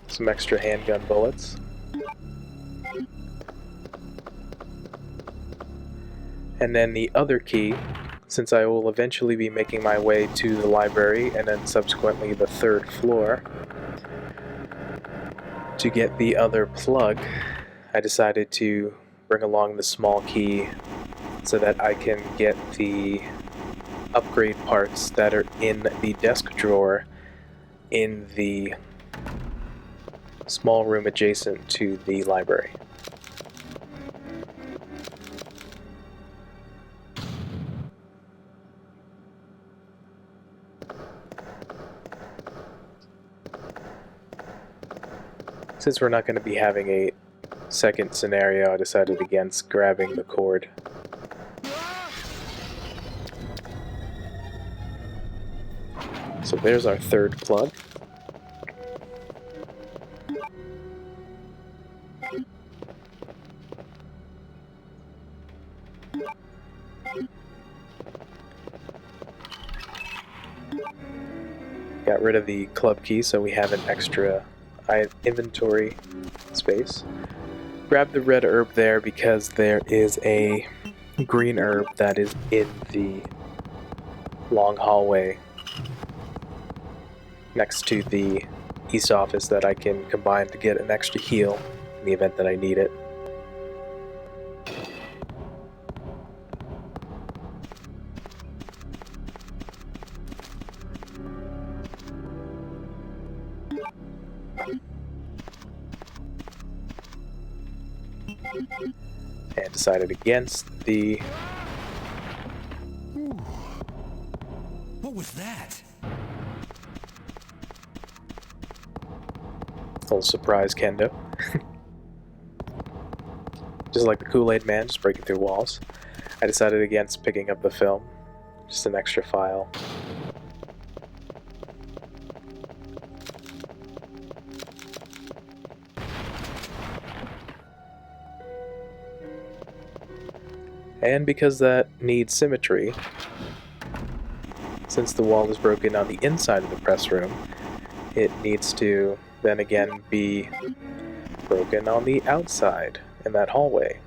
some extra handgun bullets, and then the other key, since I will eventually be making my way to the library and then subsequently the 3rd floor to get the other plug. I decided to bring along the small key so that I can get the upgrade parts that are in the desk drawer in the small room adjacent to the library. Since we're not going to be having a second scenario, I decided against grabbing the cord. So there's our 3rd plug. Got rid of the club key so we have an extra inventory space. Grab the red herb there because there is a green herb that is in the long hallway next to the east office that I can combine to get an extra heal in the event that I need it. and decided against the... What was that? Little surprise Kendo. Just like the Kool-Aid Man, just breaking through walls. I decided against picking up the film. Just an extra file. And because that needs symmetry, since the wall is broken on the inside of the press room, it needs to then again be broken on the outside in that hallway.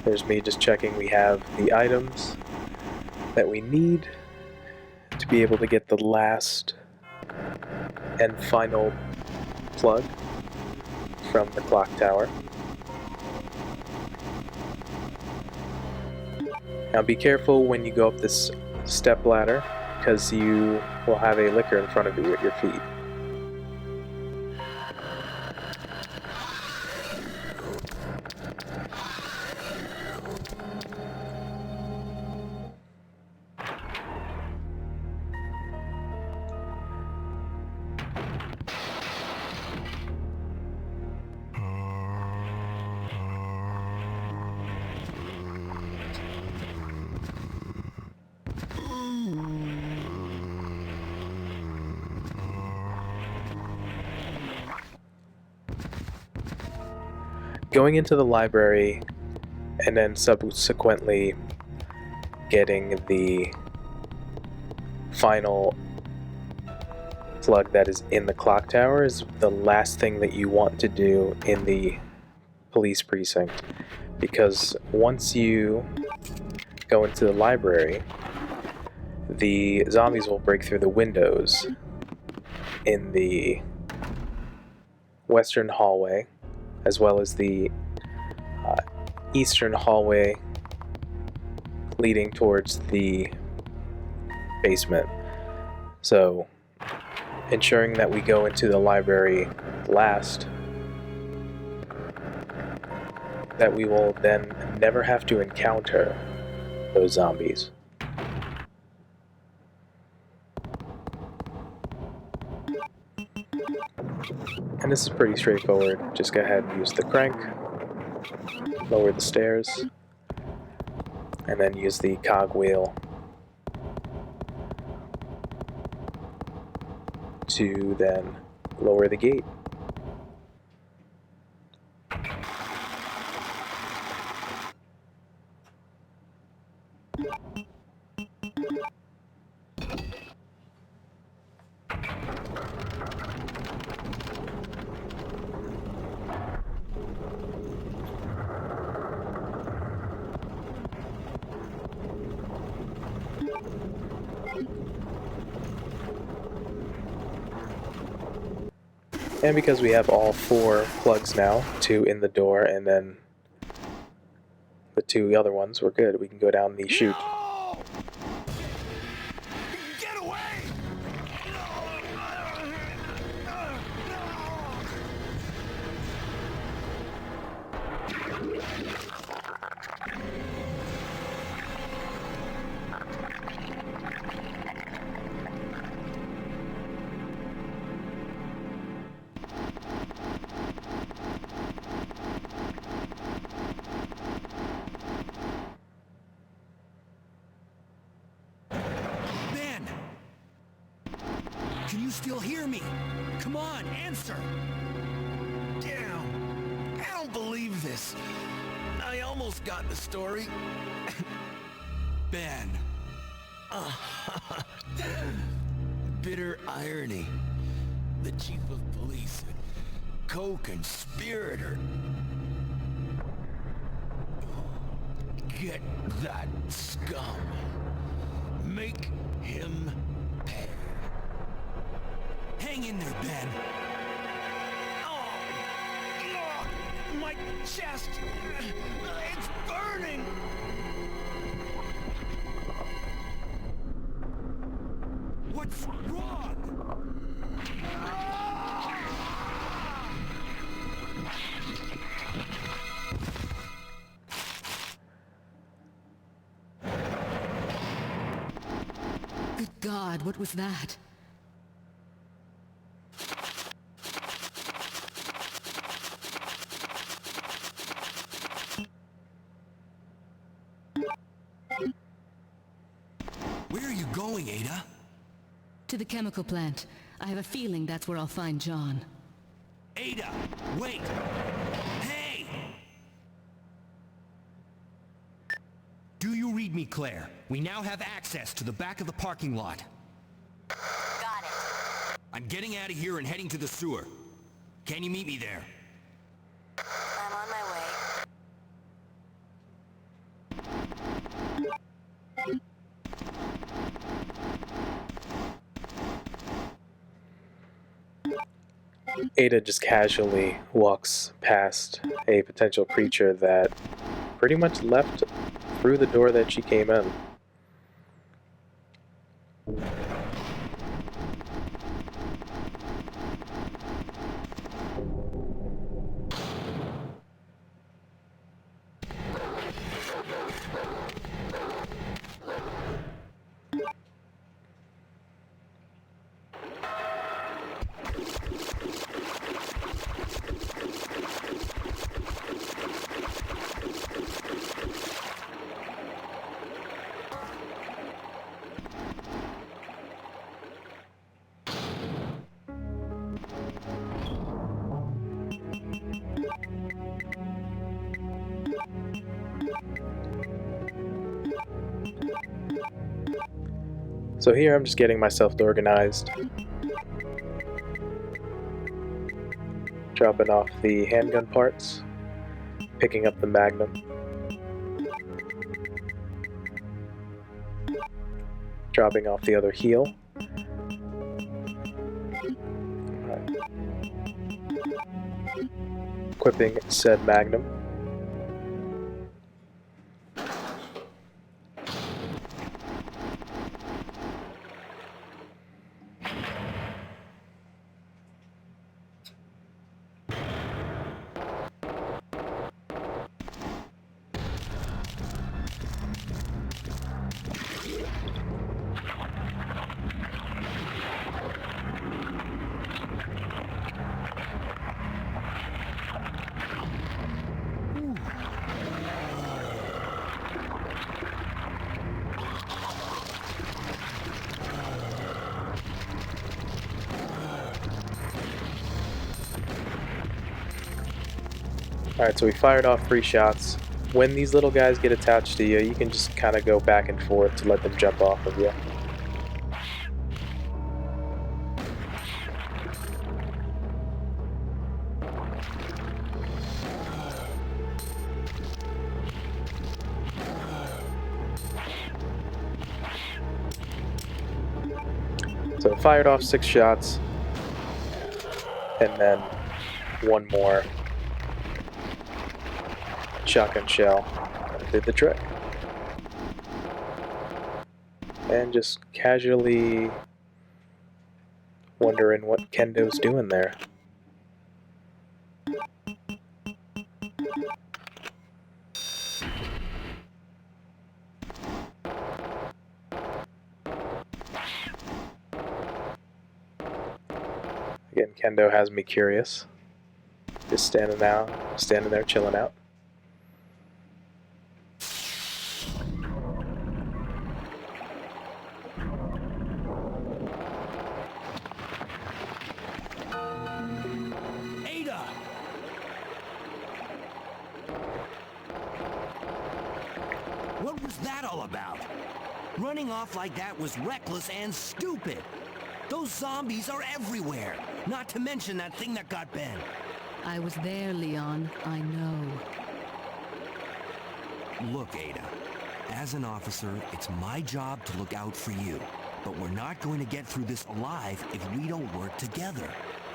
There's me just checking we have the items that we need to be able to get the last and final plug from the clock tower. Now be careful when you go up this step ladder, because you will have a licker in front of you at your feet. Going into the library and then subsequently getting the final plug that is in the clock tower is the last thing that you want to do in the police precinct, because once you go into the library, the zombies will break through the windows in the western hallway, as well as the eastern hallway leading towards the basement. So, ensuring that we go into the library last, that we will then never have to encounter those zombies. And this is pretty straightforward. Just go ahead and use the crank, lower the stairs, and then use the cogwheel to then lower the gate. And because we have all 4 plugs now, 2 in the door and then the 2 other ones, we're good. We can go down the chute. No! Get away! Can you still hear me? Come on, answer! Damn! I don't believe this. I almost got the story. Ben. Bitter irony. The chief of police, co-conspirator. Get that scum. Make him pay. Hang in there, Ben. Oh, my chest. It's burning. Good God, what was that? Where are you going, Ada? To the chemical plant. I have a feeling that's where I'll find John. Ada, wait! Hey! Do you read me, Claire? We now have access to the back of the parking lot. Got it. I'm getting out of here and heading to the sewer. Can you meet me there? I'm on my way. Ada just casually walks past a potential creature that pretty much left through the door that she came in. So here I'm just getting myself organized, dropping off the handgun parts, picking up the Magnum, dropping off the other heel, equipping said Magnum. Alright, so we fired off 3 shots. When these little guys get attached to you, you can just kind of go back and forth to let them jump off of you. So I fired off 6 shots, and then 1 more shotgun shell did the trick. And just casually wondering what Kendo's doing there. Again, Kendo has me curious. Just standing there chilling out. What was that all about? Running off like that was reckless and stupid. Those zombies are everywhere, not to mention that thing that got Ben. I was there, Leon. I know. Look, Ada. As an officer, it's my job to look out for you. But we're not going to get through this alive if we don't work together,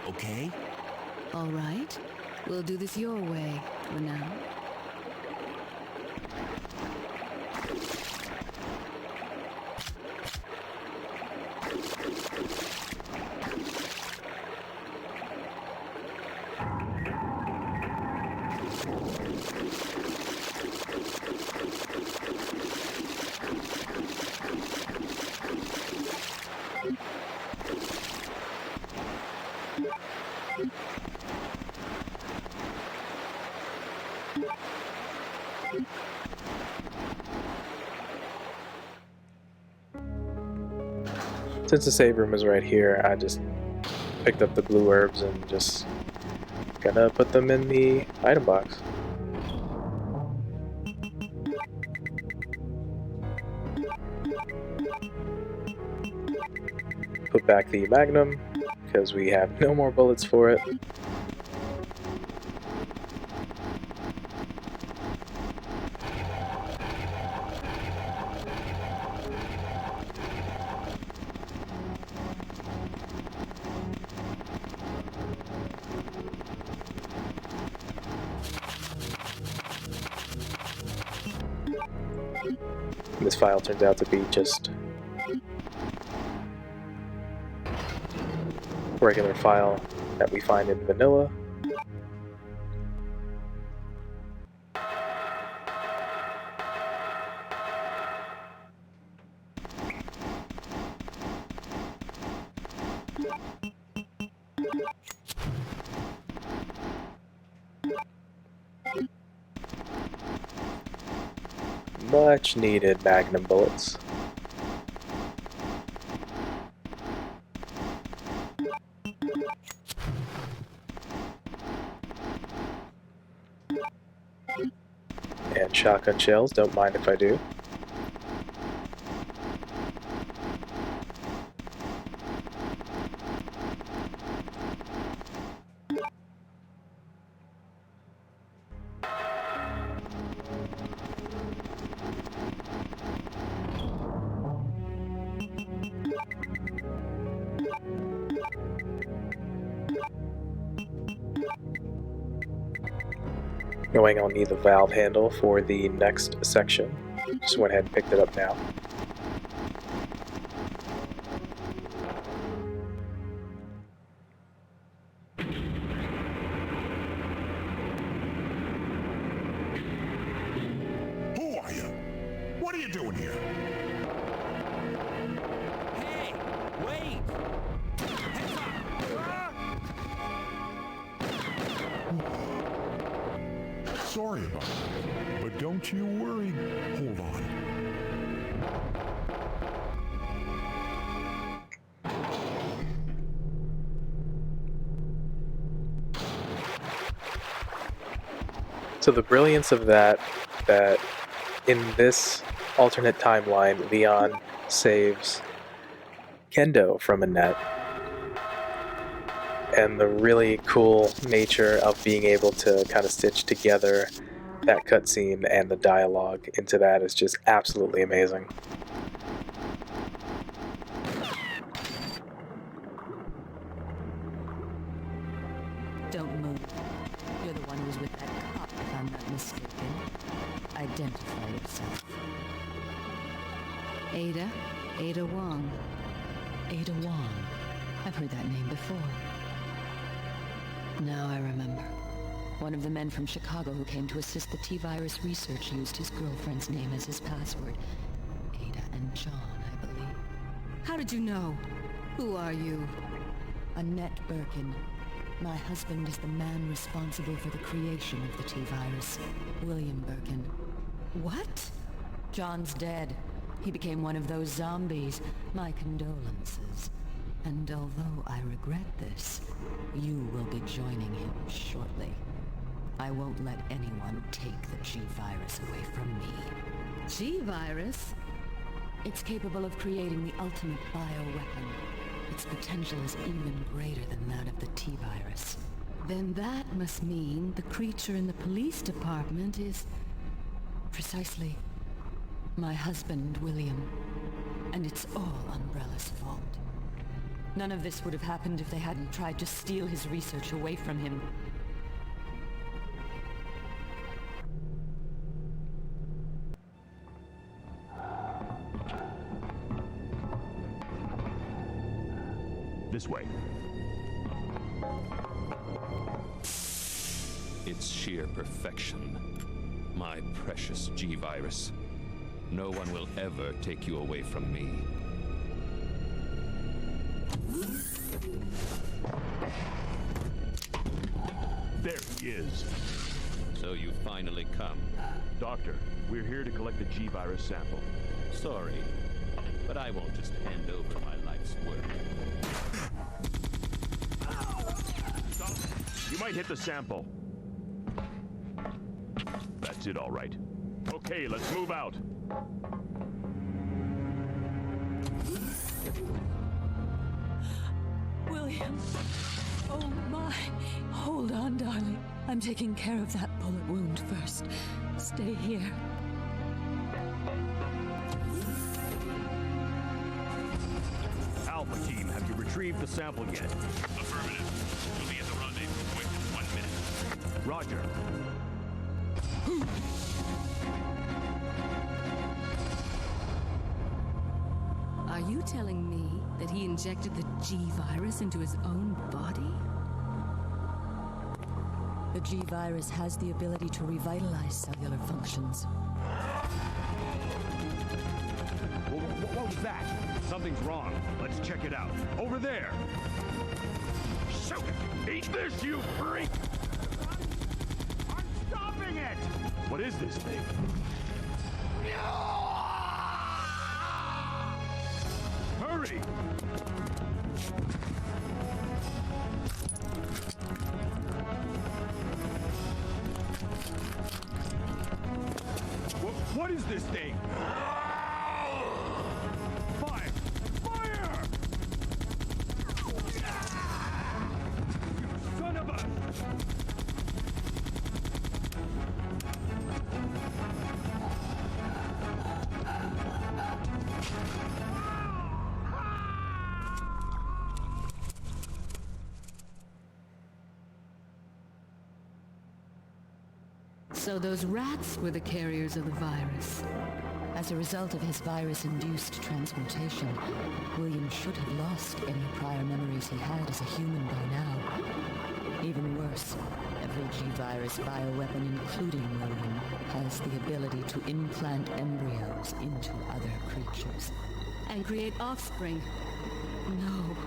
okay? All right. We'll do this your way for now. Since the save room is right here, I just picked up the blue herbs and just gonna put them in the item box. Put back the magnum, because we have no more bullets for it. This file turns out to be just a regular file that we find in vanilla. Much needed magnum bullets. And shotgun shells, don't mind if I do. Knowing I'll need the valve handle for the next section, just went ahead and picked it up now. Who are you? What are you doing here? Hey, wait! Sorry about that, but don't you worry. Hold on. So the brilliance of that in this alternate timeline, Leon saves Kendo from a net, and the really cool nature of being able to kind of stitch together that cutscene and the dialogue into that is just absolutely amazing. Don't move. You're the one who's with that cop, if I'm not mistaken. Identify yourself. Ada Wong. Ada Wong. I've heard that name before. Now I remember. One of the men from Chicago who came to assist the T-virus research used his girlfriend's name as his password. Ada and John, I believe. How did you know? Who are you? Annette Birkin. My husband is the man responsible for the creation of the T-virus. William Birkin. What? John's dead. He became one of those zombies. My condolences. And although I regret this, you will be joining him shortly. I won't let anyone take the G-virus away from me. G-virus? It's capable of creating the ultimate bioweapon. Its potential is even greater than that of the T-virus. Then that must mean the creature in the police department is... precisely my husband, William. And it's all Umbrella's fault. None of this would have happened if they hadn't tried to steal his research away from him. This way. It's sheer perfection. My precious G-virus. No one will ever take you away from me. There he is. So you finally come. Doctor, we're here to collect the G-virus sample. Sorry, but I won't just hand over my life's work. Stop! You might hit the sample. That's it, all right. Okay, let's move out. William. Oh my. Hold on, darling. I'm taking care of that bullet wound first. Stay here. Alpha team, have you retrieved the sample yet? Affirmative. We'll be at the rendezvous point in 1 minute. Roger. Are you telling me that he injected the G-virus into his own body? The G-virus has the ability to revitalize cellular functions. What was that? Something's wrong. Let's check it out. Over there! Shoot! Eat this, you freak! I'm stopping it! What is this thing? Hurry! What is this thing? Fire! Fire! You son of a... So those rats were the carriers of the virus. As a result of his virus-induced transmutation, William should have lost any prior memories he had as a human by now. Even worse, every G-virus bioweapon, including William, has the ability to implant embryos into other creatures. And create offspring. No.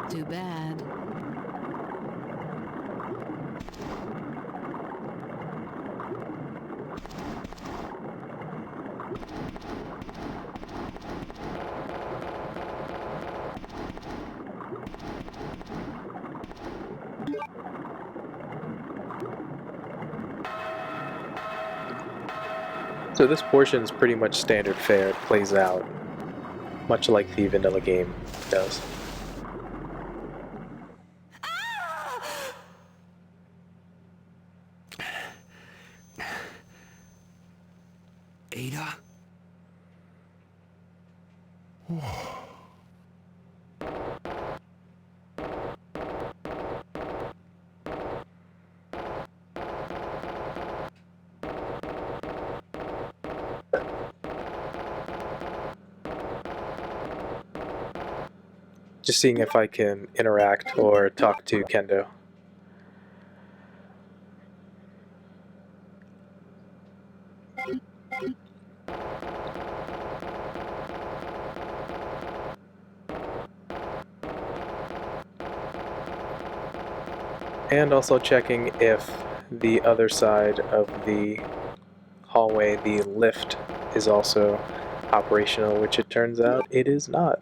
Too bad. So this portion is pretty much standard fare. It plays out much like the vanilla game does. Ada? Just seeing if I can interact or talk to Kendo. And also checking if the other side of the hallway, the lift, is also operational, which it turns out it is not.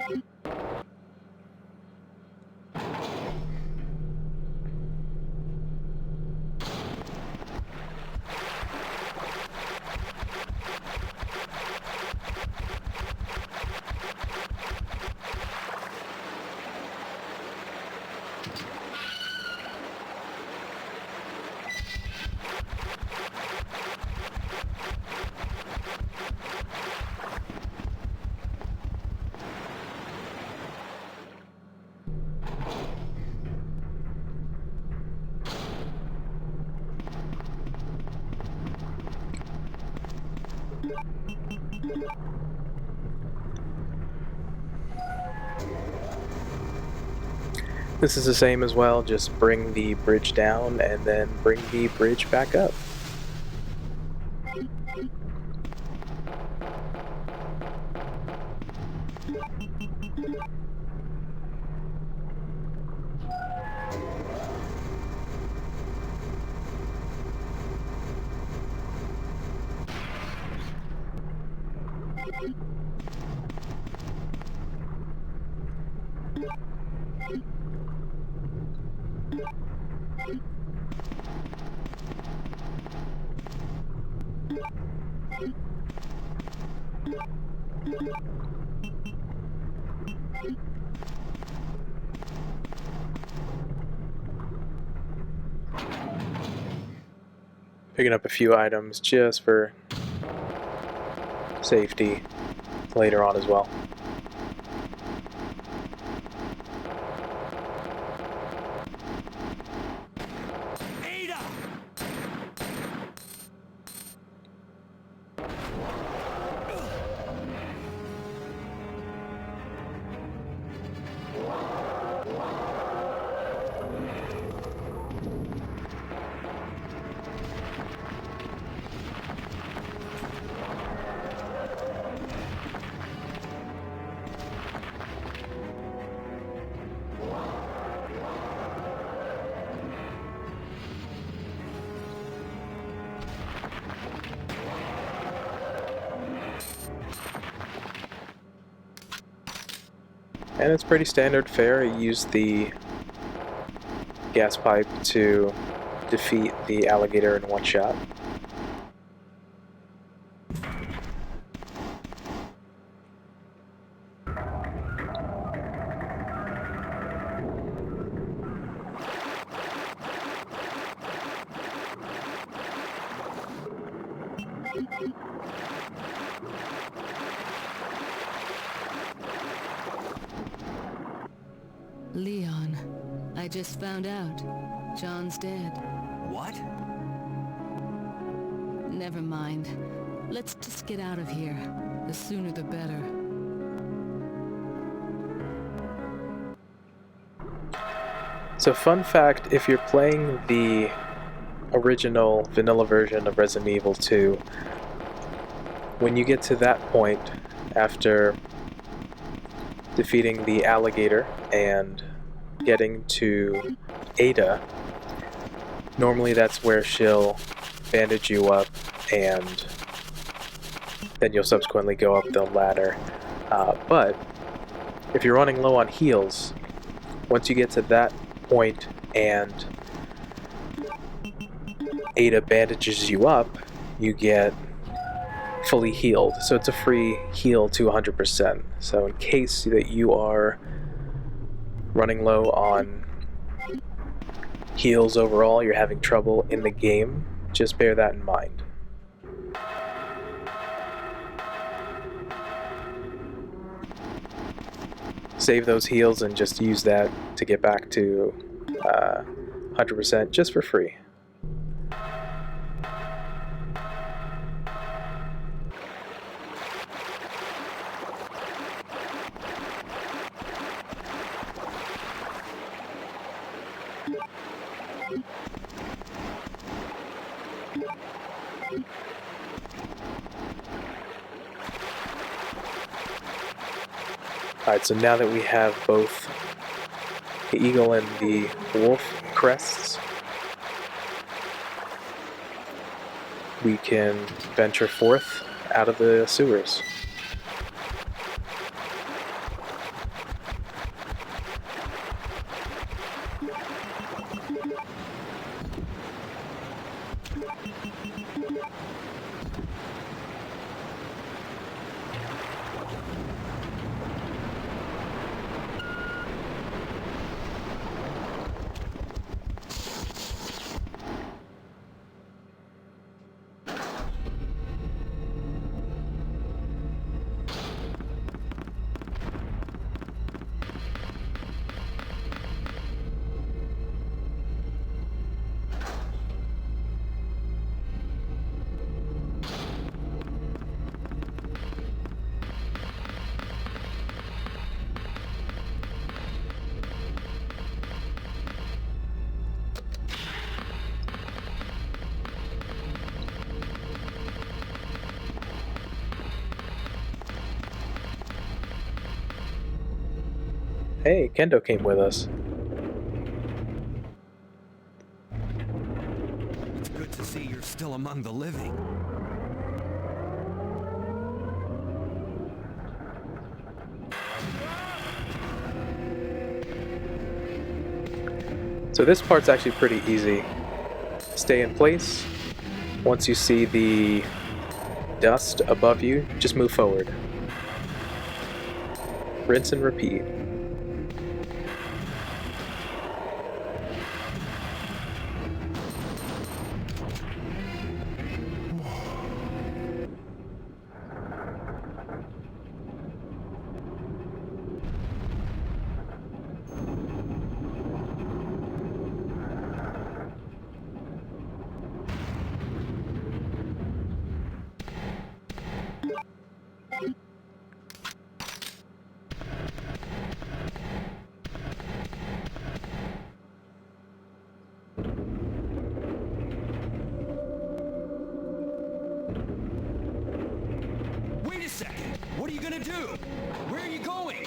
This is the same as well, just bring the bridge down and then bring the bridge back up. Picking up a few items just for safety later on as well. And it's pretty standard fare. I used the gas pipe to defeat the alligator in one shot. Leon, I just found out. John's dead. What? Never mind. Let's just get out of here. The sooner the better. So fun fact, if you're playing the original vanilla version of Resident Evil 2, when you get to that point, after defeating the alligator and getting to Ada, normally that's where she'll bandage you up and then you'll subsequently go up the ladder. But if you're running low on heals, once you get to that point and Ada bandages you up, you get fully healed. So it's a free heal to 100%. So in case that you are running low on heals overall, you're having trouble in the game, just bear that in mind. Save those heals and just use that to get back to 100% just for free. Alright, so now that we have both the eagle and the wolf crests, we can venture forth out of the sewers. Hey, Kendo came with us. It's good to see you're still among the living. So this part's actually pretty easy. Stay in place. Once you see the dust above you, just move forward. Rinse and repeat. Wait a second! What are you gonna do? Where are you going?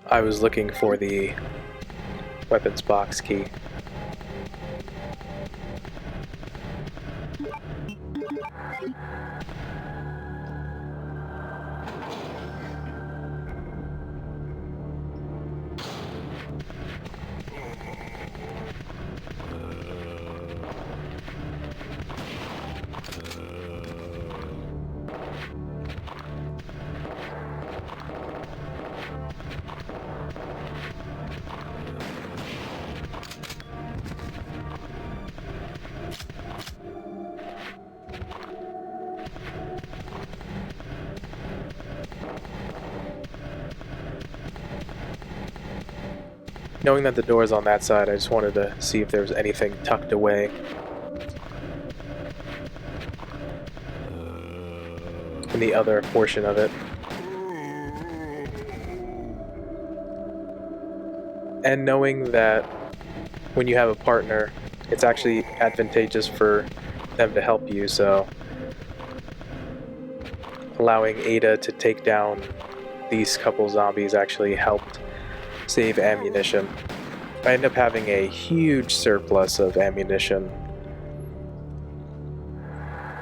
I was looking for the weapons box key. Knowing that the door is on that side, I just wanted to see if there was anything tucked away. In the other portion of it. And knowing that when you have a partner, it's actually advantageous for them to help you, so allowing Ada to take down these couple zombies actually helped save ammunition. I end up having a huge surplus of ammunition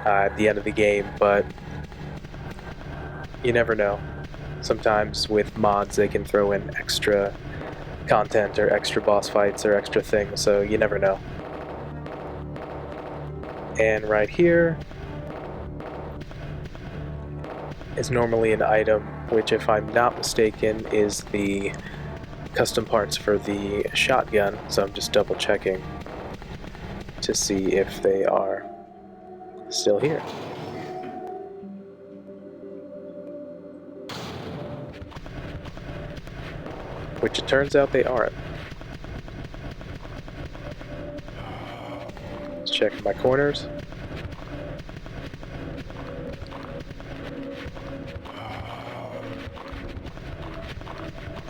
at the end of the game, but you never know. Sometimes with mods they can throw in extra content or extra boss fights or extra things, so you never know. And right here is normally an item, which if I'm not mistaken is the custom parts for the shotgun, so I'm just double checking to see if they are still here. Which it turns out they aren't. Let's check my corners.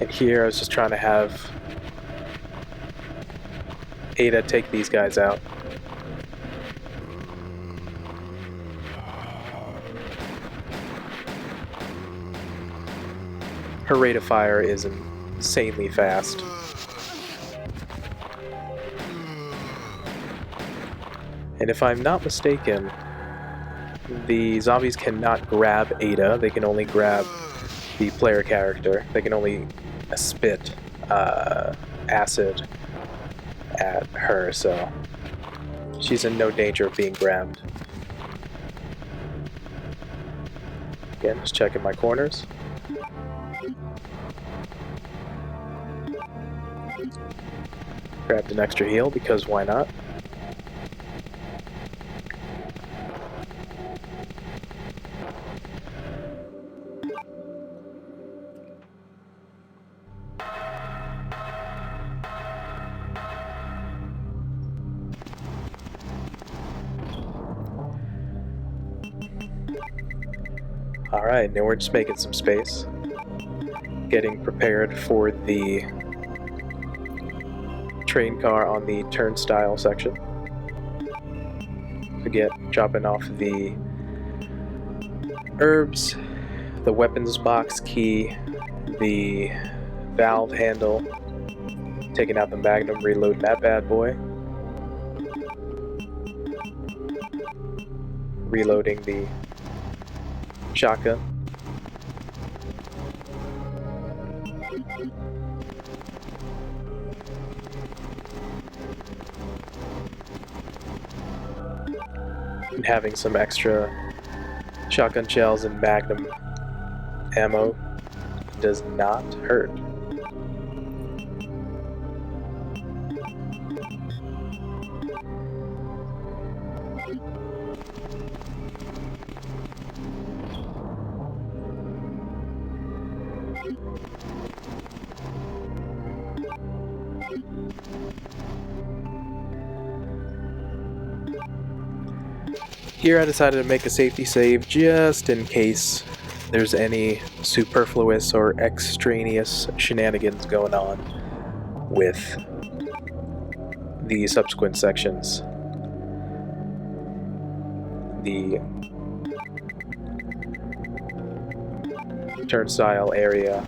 And here I was just trying to have Ada take these guys out. Her rate of fire is insanely fast. And if I'm not mistaken, the zombies cannot grab Ada, they can only grab the player character. They can only spit acid at her, so she's in no danger of being grabbed. Again, just checking my corners. Grabbed an extra heal because why not? Alright, now we're just making some space. getting prepared for the train car on the turnstile section. Dropping off the herbs, the weapons box key, the valve handle, taking out the magnum, reloading that bad boy, reloading the shotgun, and having some extra shotgun shells and magnum ammo does not hurt. Here I decided to make a safety save just in case there's any superfluous or extraneous shenanigans going on with the subsequent sections. The turnstile area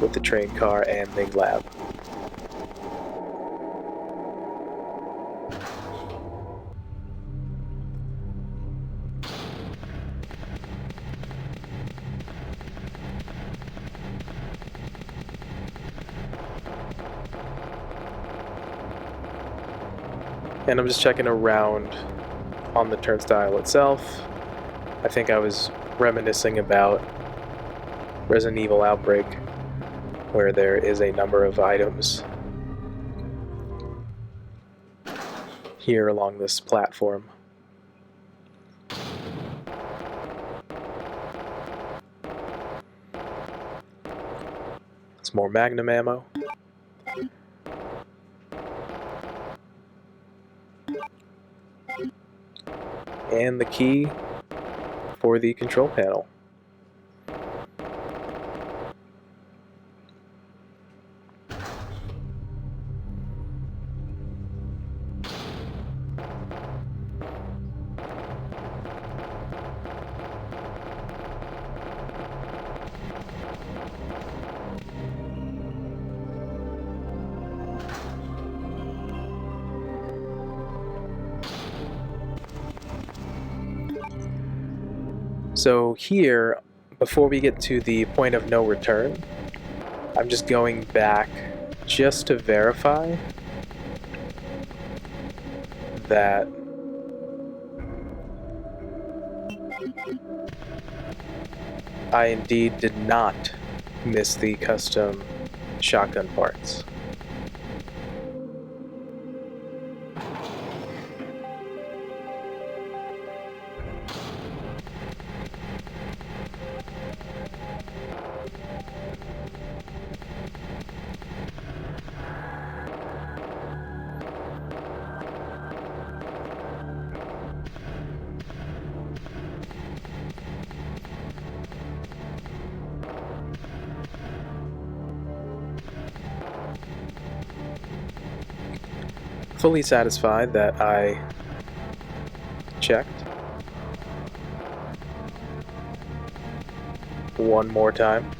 with the train car and the lab. And I'm just checking around on the turnstile itself. I think I was reminiscing about Resident Evil Outbreak, where there is a number of items here along this platform. Some more magnum ammo. And the key for the control panel. So here, before we get to the point of no return, I'm just going back just to verify that I indeed did not miss the custom shotgun parts. Fully satisfied that I checked one more time.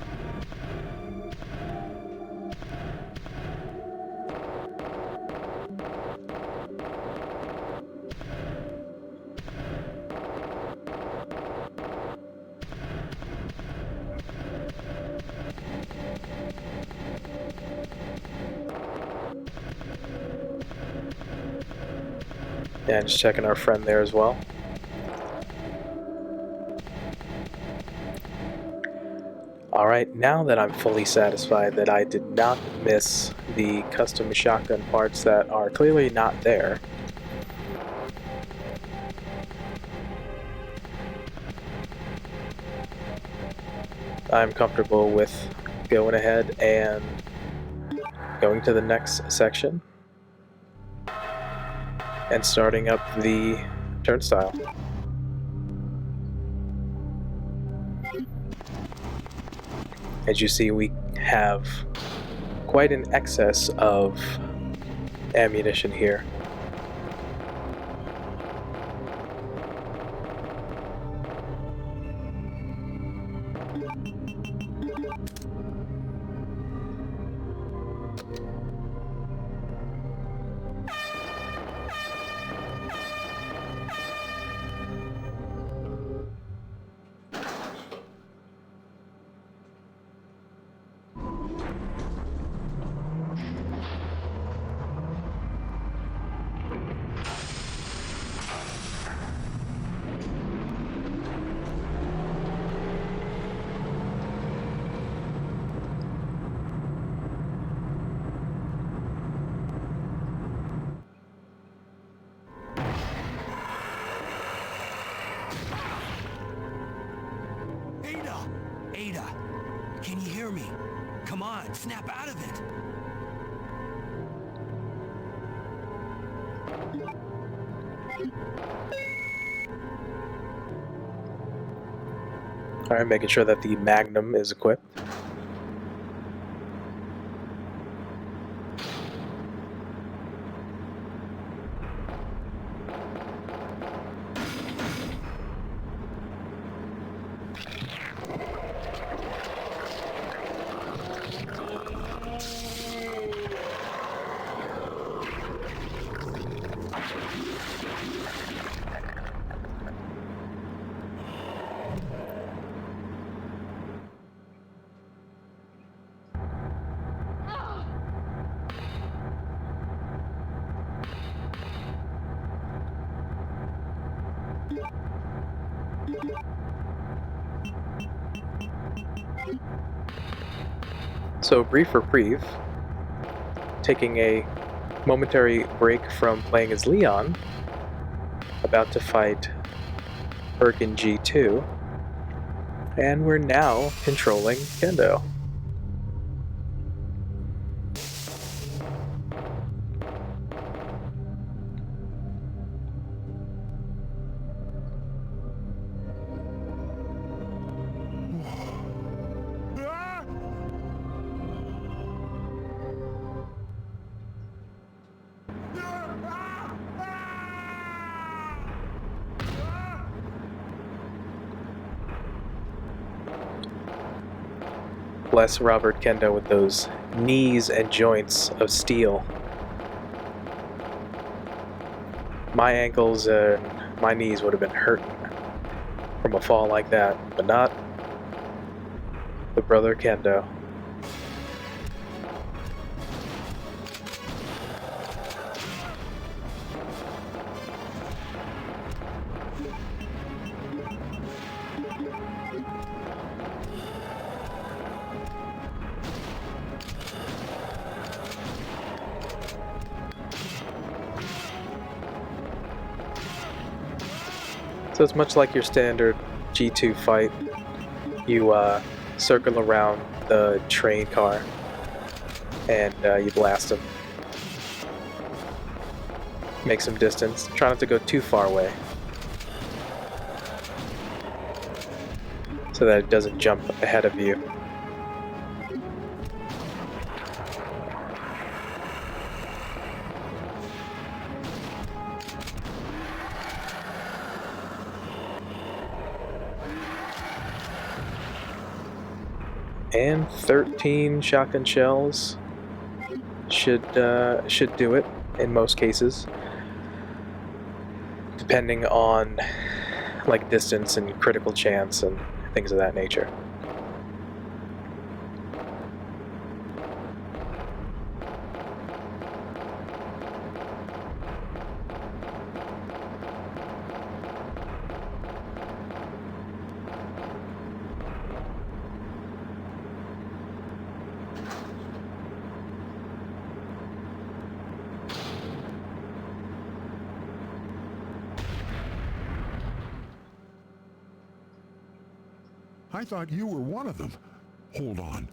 And just checking our friend there as well. Alright, now that I'm fully satisfied that I did not miss the custom shotgun parts that are clearly not there, I'm comfortable with going ahead and going to the next section and starting up the turnstile. As you see, we have quite an excess of ammunition here. Ada, can you hear me? Come on, snap out of it. Alright, making sure that the Magnum is equipped. So, brief reprieve, taking a momentary break from playing as Leon, about to fight Birkin G2, and we're now controlling Kendo. Bless Robert Kendo with those knees and joints of steel. My ankles and my knees would have been hurting from a fall like that, but not the brother Kendo. So it's much like your standard G2 fight. You circle around the train car and you blast them. Make some distance. Try not to go too far away so that it doesn't jump ahead of you. And 13 shotgun shells should do it in most cases, depending on like distance and critical chance and things of that nature. I thought you were one of them. Hold on.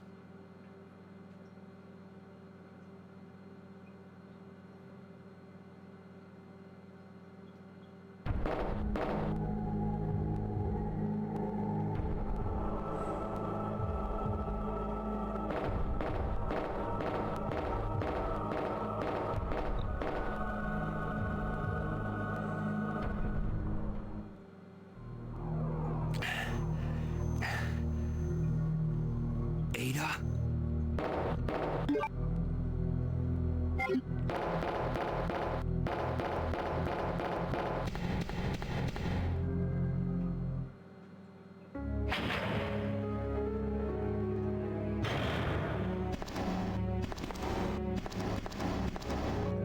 Ada?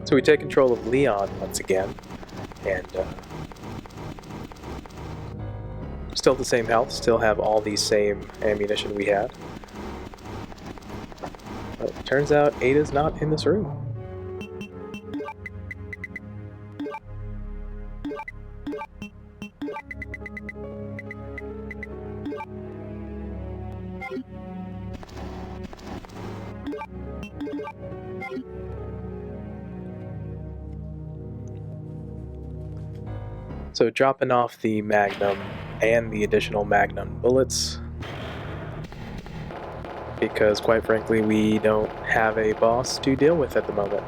So we take control of Leon once again, and still the same health, still have all the same ammunition we had. But it turns out Ada's not in this room. So dropping off the Magnum and the additional Magnum bullets, because quite frankly we don't have a boss to deal with at the moment.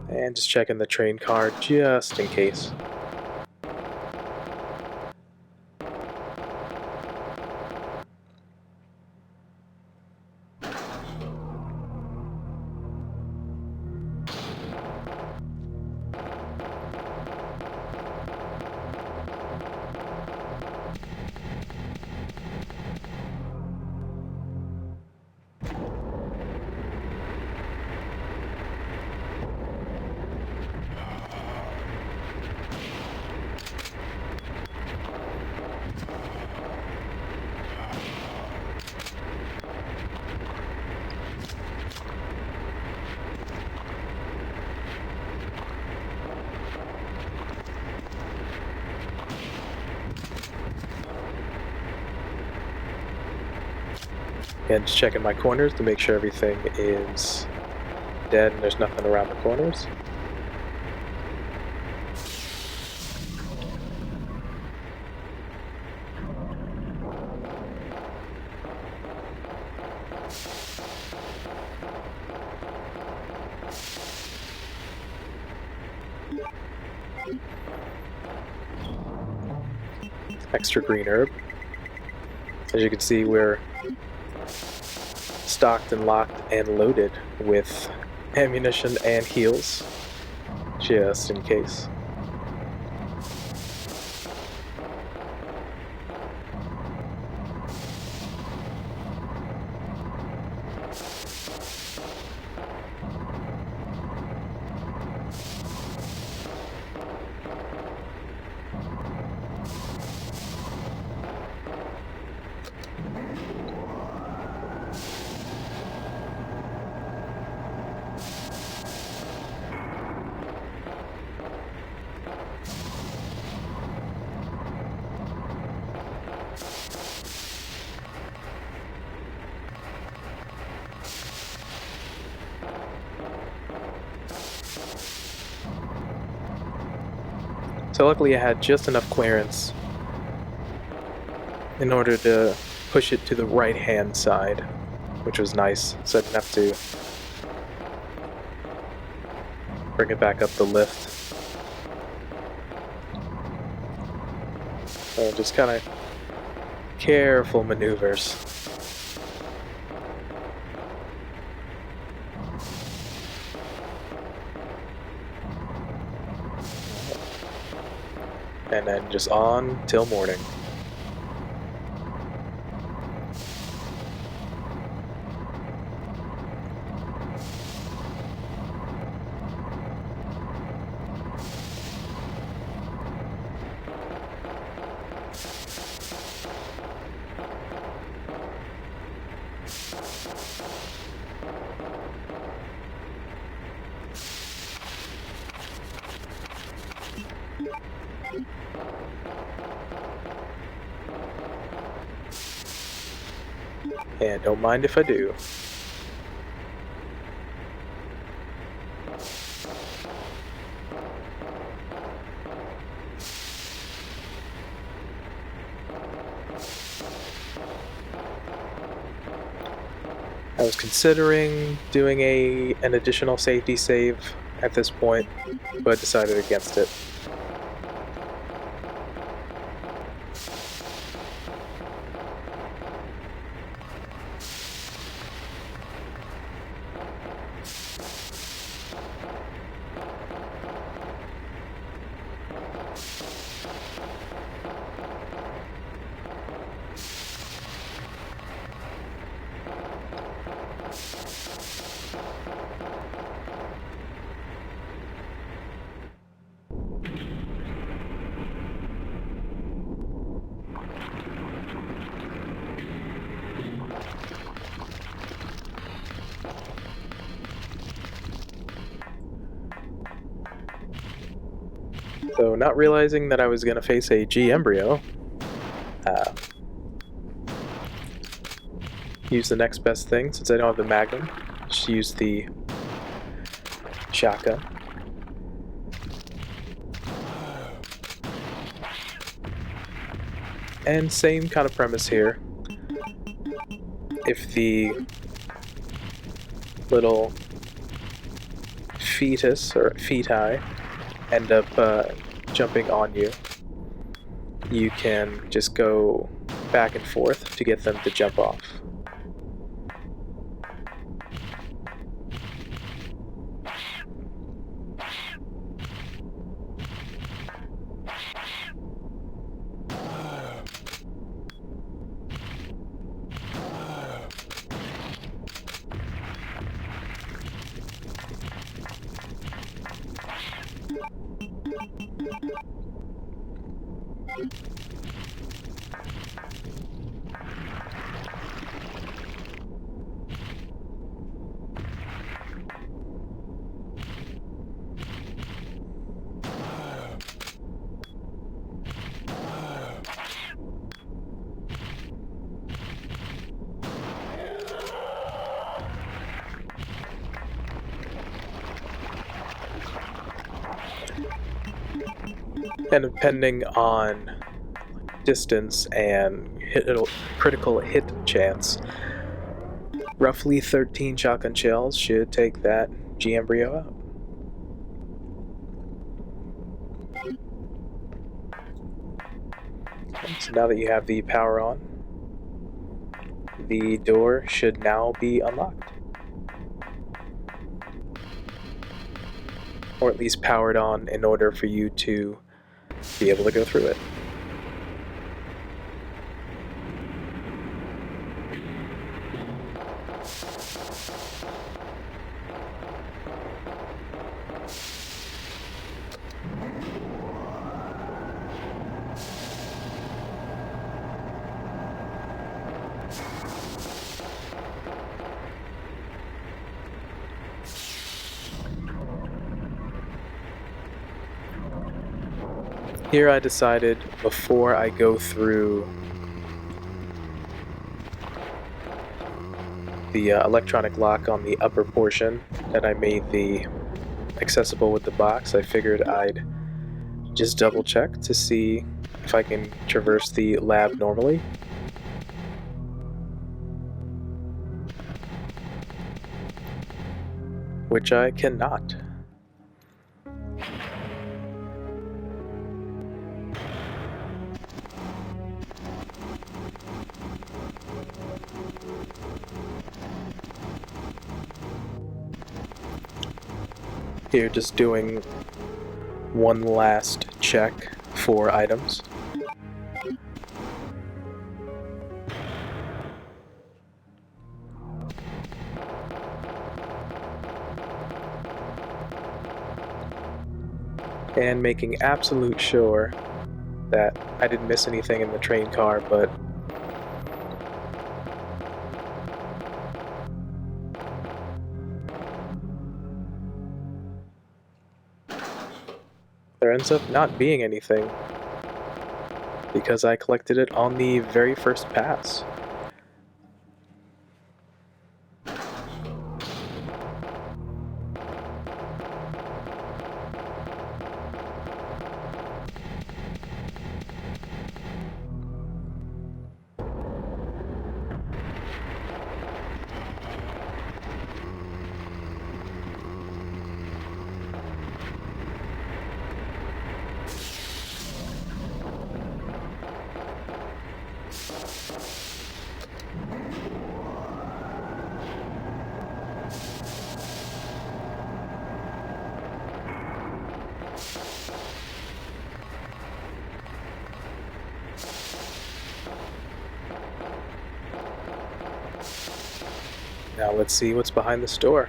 And just checking the train card just in case. And just checking my corners to make sure everything is dead and there's nothing around the corners. Extra green herb. As you can see, we're stocked and locked and loaded with ammunition and heals, just in case. So luckily I had just enough clearance in order to push it to the right hand side, which was nice, so I didn't have to bring it back up the lift. So just kind of careful maneuvers. And then just on till morning. And don't mind if I do. I was considering doing an additional safety save at this point, but decided against it. So, not realizing that I was going to face a G embryo, use the next best thing. Since I don't have the Magnum, just use the shotgun. And same kind of premise here. If the little fetus or feti end up jumping on you, you can just go back and forth to get them to jump off. And depending on distance and critical hit chance, roughly 13 shotgun shells should take that G embryo out. So now that you have the power on, the door should now be unlocked. Or at least powered on in order for you to be able to go through it. Here I decided, before I go through the electronic lock on the upper portion that I made the accessible with the box, I figured I'd just double check to see if I can traverse the lab normally. Which I cannot. Here, just doing one last check for items. And making absolute sure that I didn't miss anything in the train car, but there ends up not being anything because I collected it on the very first pass. Now let's see what's behind this door.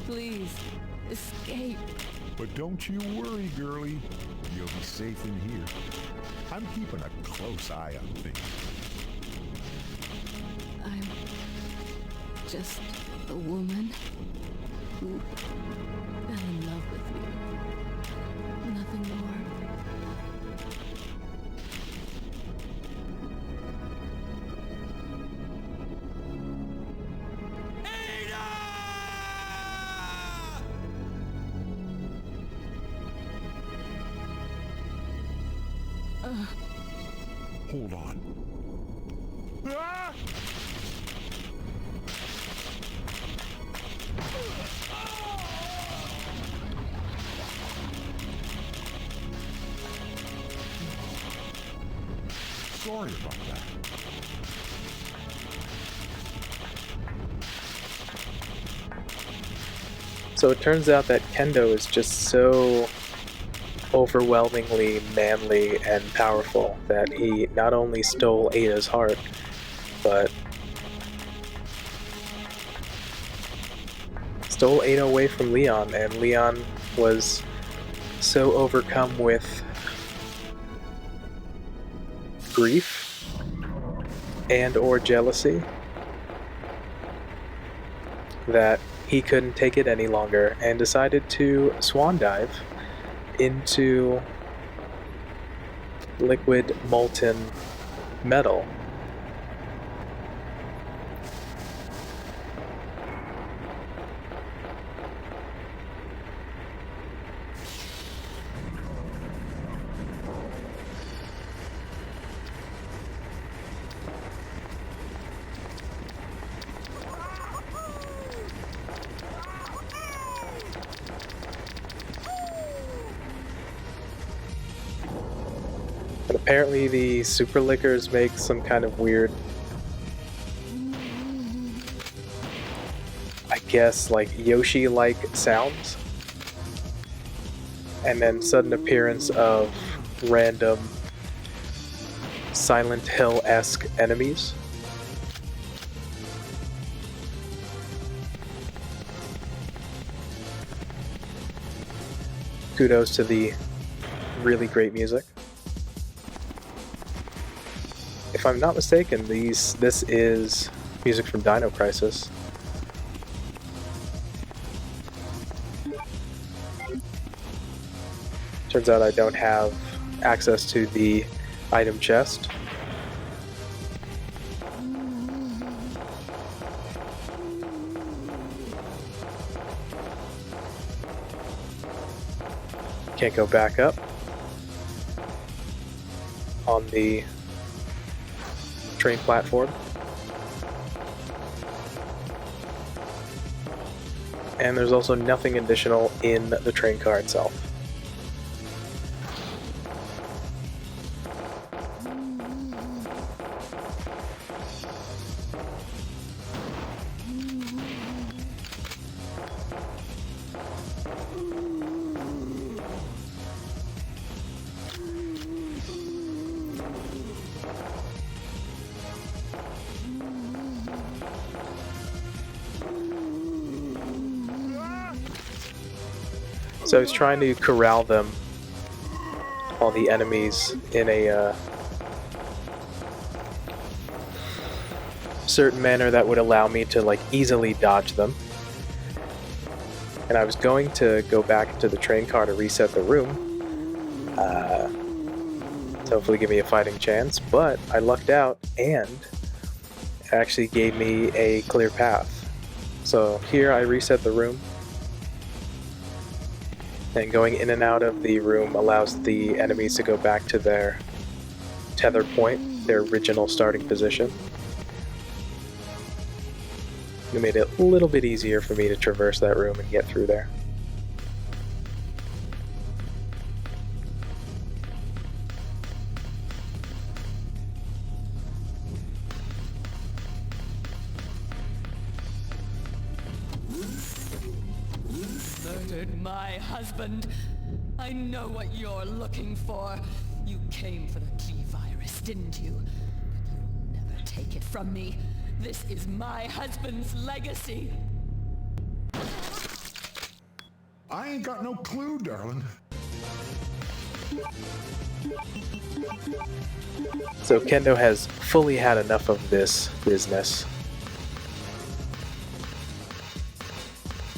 Please, escape. But don't you worry, girlie. You'll be safe in here. I'm keeping a close eye on things. just a woman who fell in love with you. Nothing more. Hold on. Ah! Sorry about that. So it turns out that Kendo is just so overwhelmingly manly and powerful that he not only stole Ada's heart, but stole Ada away from Leon, and Leon was so overcome with grief and or jealousy that he couldn't take it any longer and decided to swan dive into liquid molten metal. But apparently the super liquors make some kind of weird, I guess, like Yoshi-like sounds. And then sudden appearance of random Silent Hill-esque enemies. Kudos to the really great music. If I'm not mistaken, this is music from Dino Crisis. Turns out I don't have access to the item chest. Can't go back up on the train platform. And there's also nothing additional in the train car itself. So I was trying to corral them, all the enemies, in a certain manner that would allow me to like easily dodge them. And I was going to go back into the train car to reset the room, to hopefully give me a fighting chance, but I lucked out and it actually gave me a clear path. So here I reset the room. And going in and out of the room allows the enemies to go back to their tether point, their original starting position. It made it a little bit easier for me to traverse that room and get through there. Murdered my husband. I know what you're looking for. You came for the G-Virus, didn't you? But you'll never take it from me. This is my husband's legacy. I ain't got no clue, darling. So Kendo has fully had enough of this business.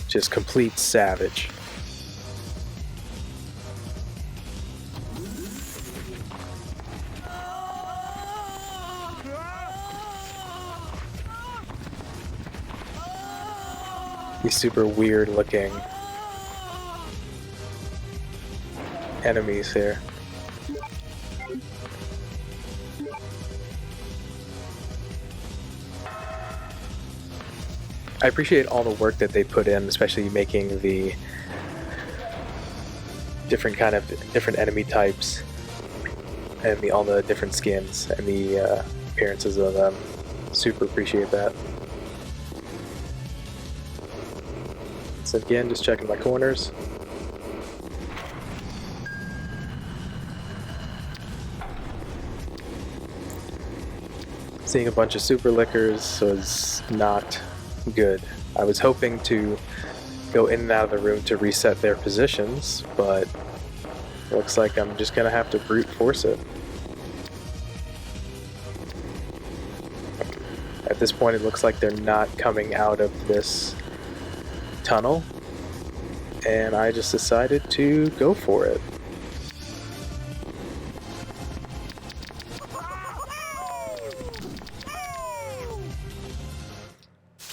Just complete savage. These super weird looking enemies here. I appreciate all the work that they put in, especially making the different enemy types and all the different skins and the appearances of them. Super appreciate that. So again, just checking my corners. Seeing a bunch of super lickers was not good. I was hoping to go in and out of the room to reset their positions, but looks like I'm just gonna have to brute force it. At this point, it looks like they're not coming out of this tunnel, and I just decided to go for it.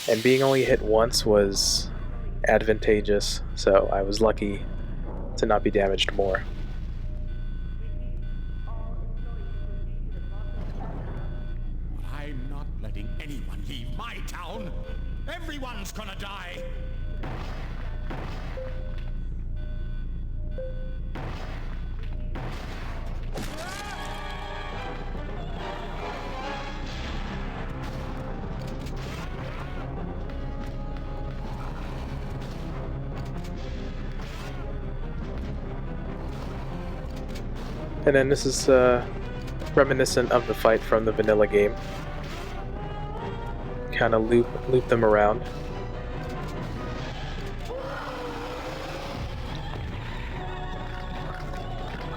And being only hit once was advantageous, so I was lucky to not be damaged more. I'm not letting anyone leave my town. Everyone's gonna die. And then this is reminiscent of the fight from the vanilla game. Kind of loop them around.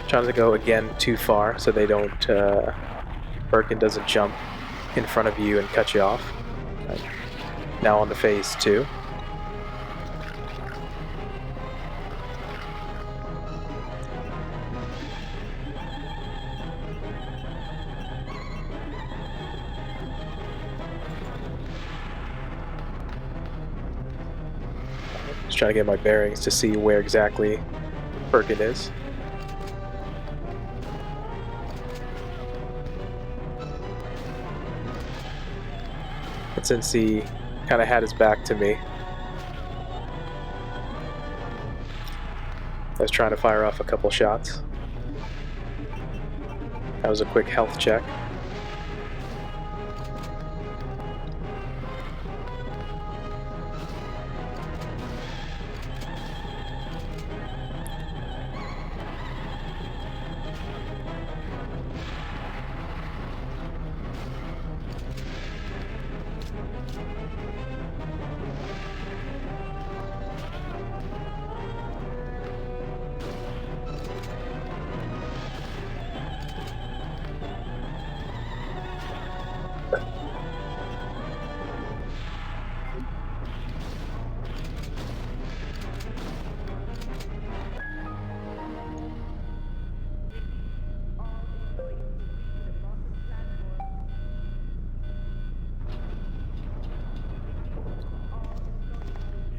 Trying to go again too far so they don't, Birkin doesn't jump in front of you and cut you off. Now on to phase 2. Just trying to get my bearings to see where exactly Birkin is. And since he kind of had his back to me, I was trying to fire off a couple shots. That was a quick health check.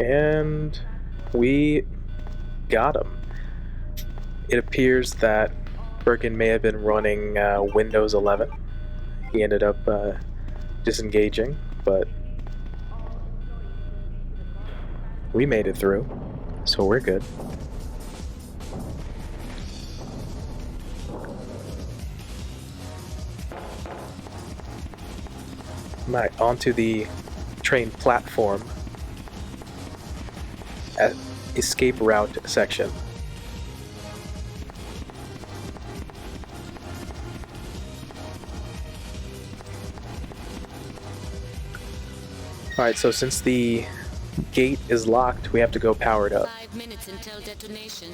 And we got him. It appears that Birkin may have been running Windows 11. He ended up disengaging, but we made it through, so we're good. Right, onto the train platform. At escape route section. Alright, so since the gate is locked, we have to go powered up. 5 minutes until detonation.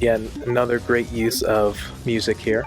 Again, another great use of music here.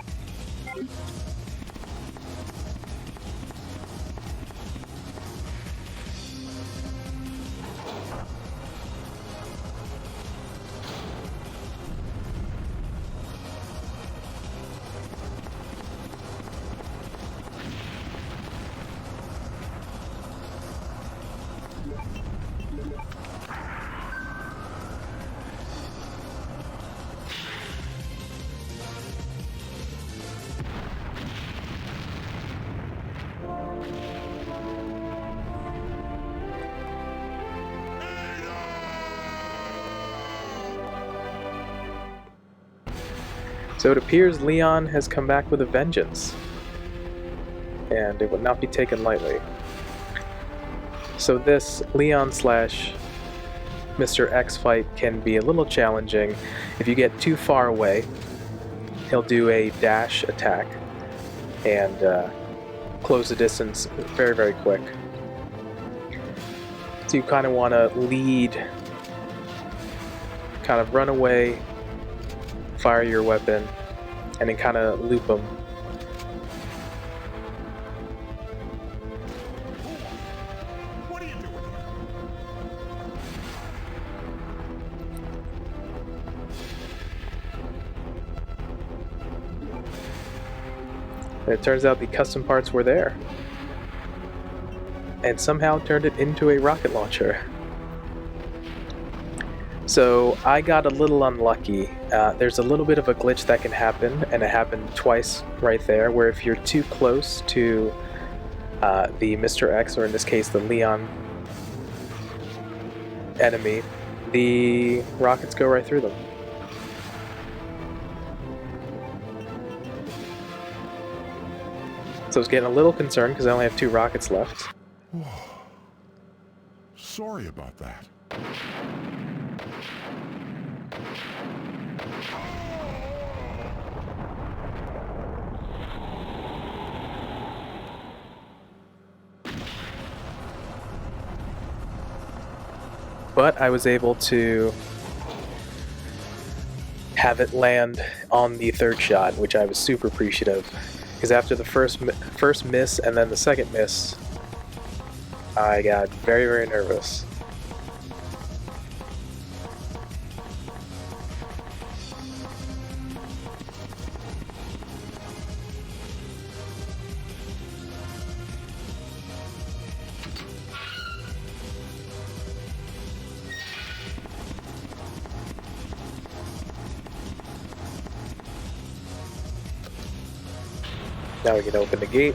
So it appears Leon has come back with a vengeance, and it would not be taken lightly. So this Leon slash Mr. X fight can be a little challenging. If you get too far away, he'll do a dash attack and close the distance very, very quick. So you kind of want to lead, kind of run away, fire your weapon, and then kind of loop them. What are you doing And it turns out the custom parts were there, and somehow turned it into a rocket launcher. So I got a little unlucky. There's a little bit of a glitch that can happen, and it happened twice right there, where if you're too close to the Mr. X, or in this case the Leon enemy, the rockets go right through them. So I was getting a little concerned because I only have 2 rockets left. Sorry about that. But I was able to have it land on the 3rd shot, which I was super appreciative. Because after the first miss and then the second miss, I got very, very nervous. Now we can open the gate.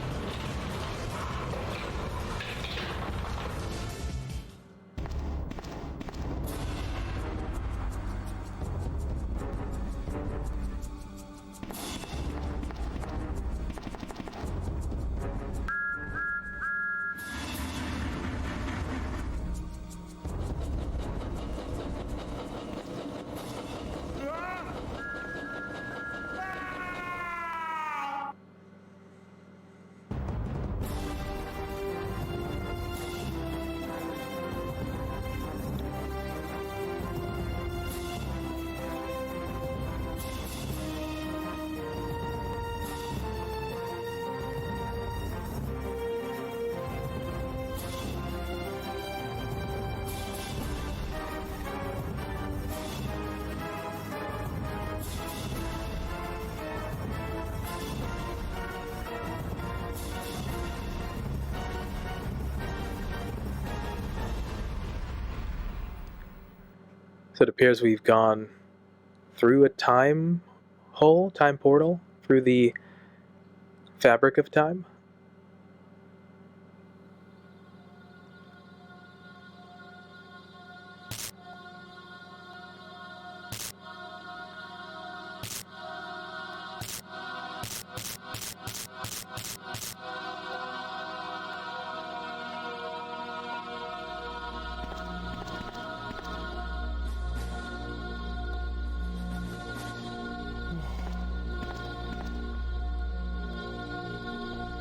So it appears we've gone through a time portal, through the fabric of time.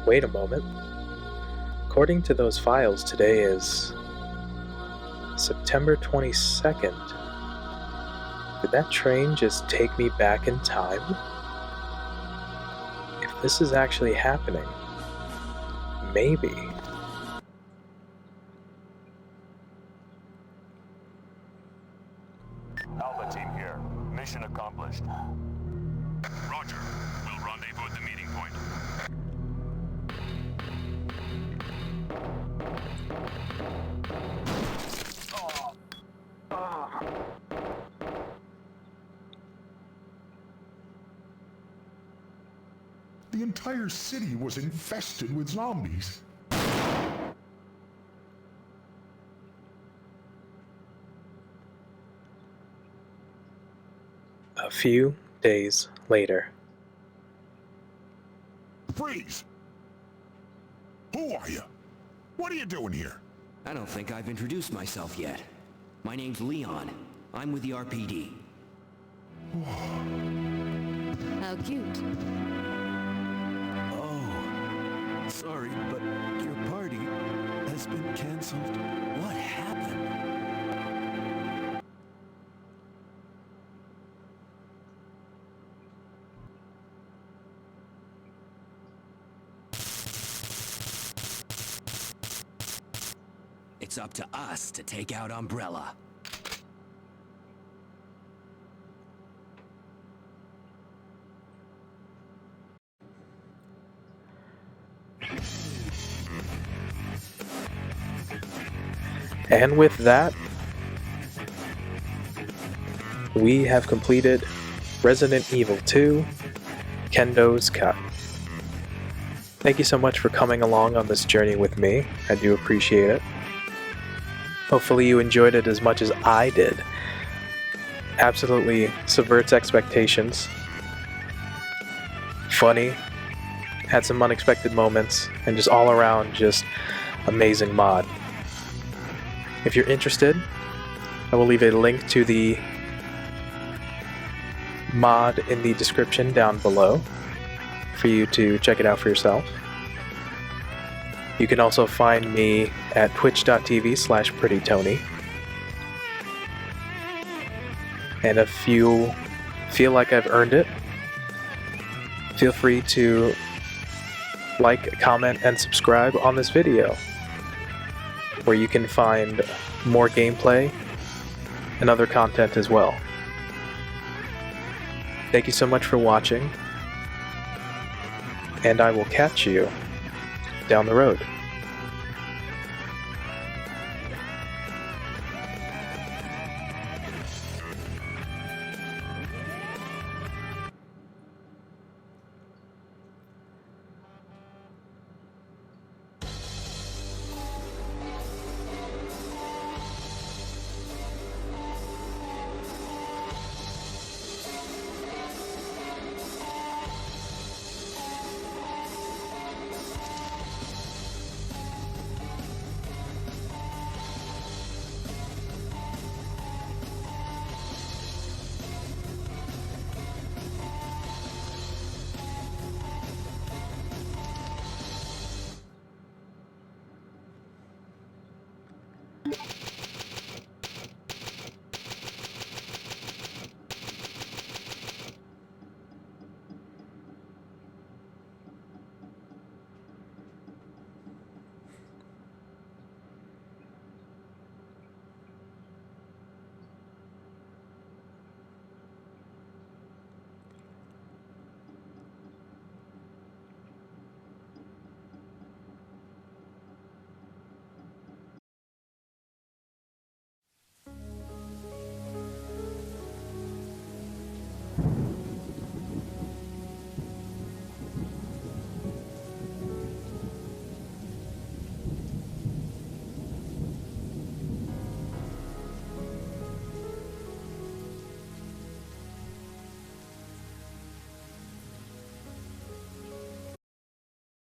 Wait a moment. According to those files, today is September 22nd, the Did that train just take me back in time? If this is actually happening, maybe. Alpha team here. Mission accomplished. Roger. We'll rendezvous at the meeting point. The entire city was infested with zombies. A few days later. Freeze! Who are you? What are you doing here? I don't think I've introduced myself yet. My name's Leon. I'm with the RPD. How cute. Oh, sorry, but your party has been canceled. What happened? It's up to us to take out Umbrella. And with that, we have completed Resident Evil 2, Kendo's Cut. Thank you so much for coming along on this journey with me. I do appreciate it. Hopefully you enjoyed it as much as I did. Absolutely subverts expectations. Funny, had some unexpected moments, and just all around just amazing mod. If you're interested, I will leave a link to the mod in the description down below for you to check it out for yourself. You can also find me at twitch.tv/PrettyTony. And if you feel like I've earned it, feel free to like, comment, and subscribe on this video, where you can find more gameplay and other content as well. Thank you so much for watching, and I will catch you down the road.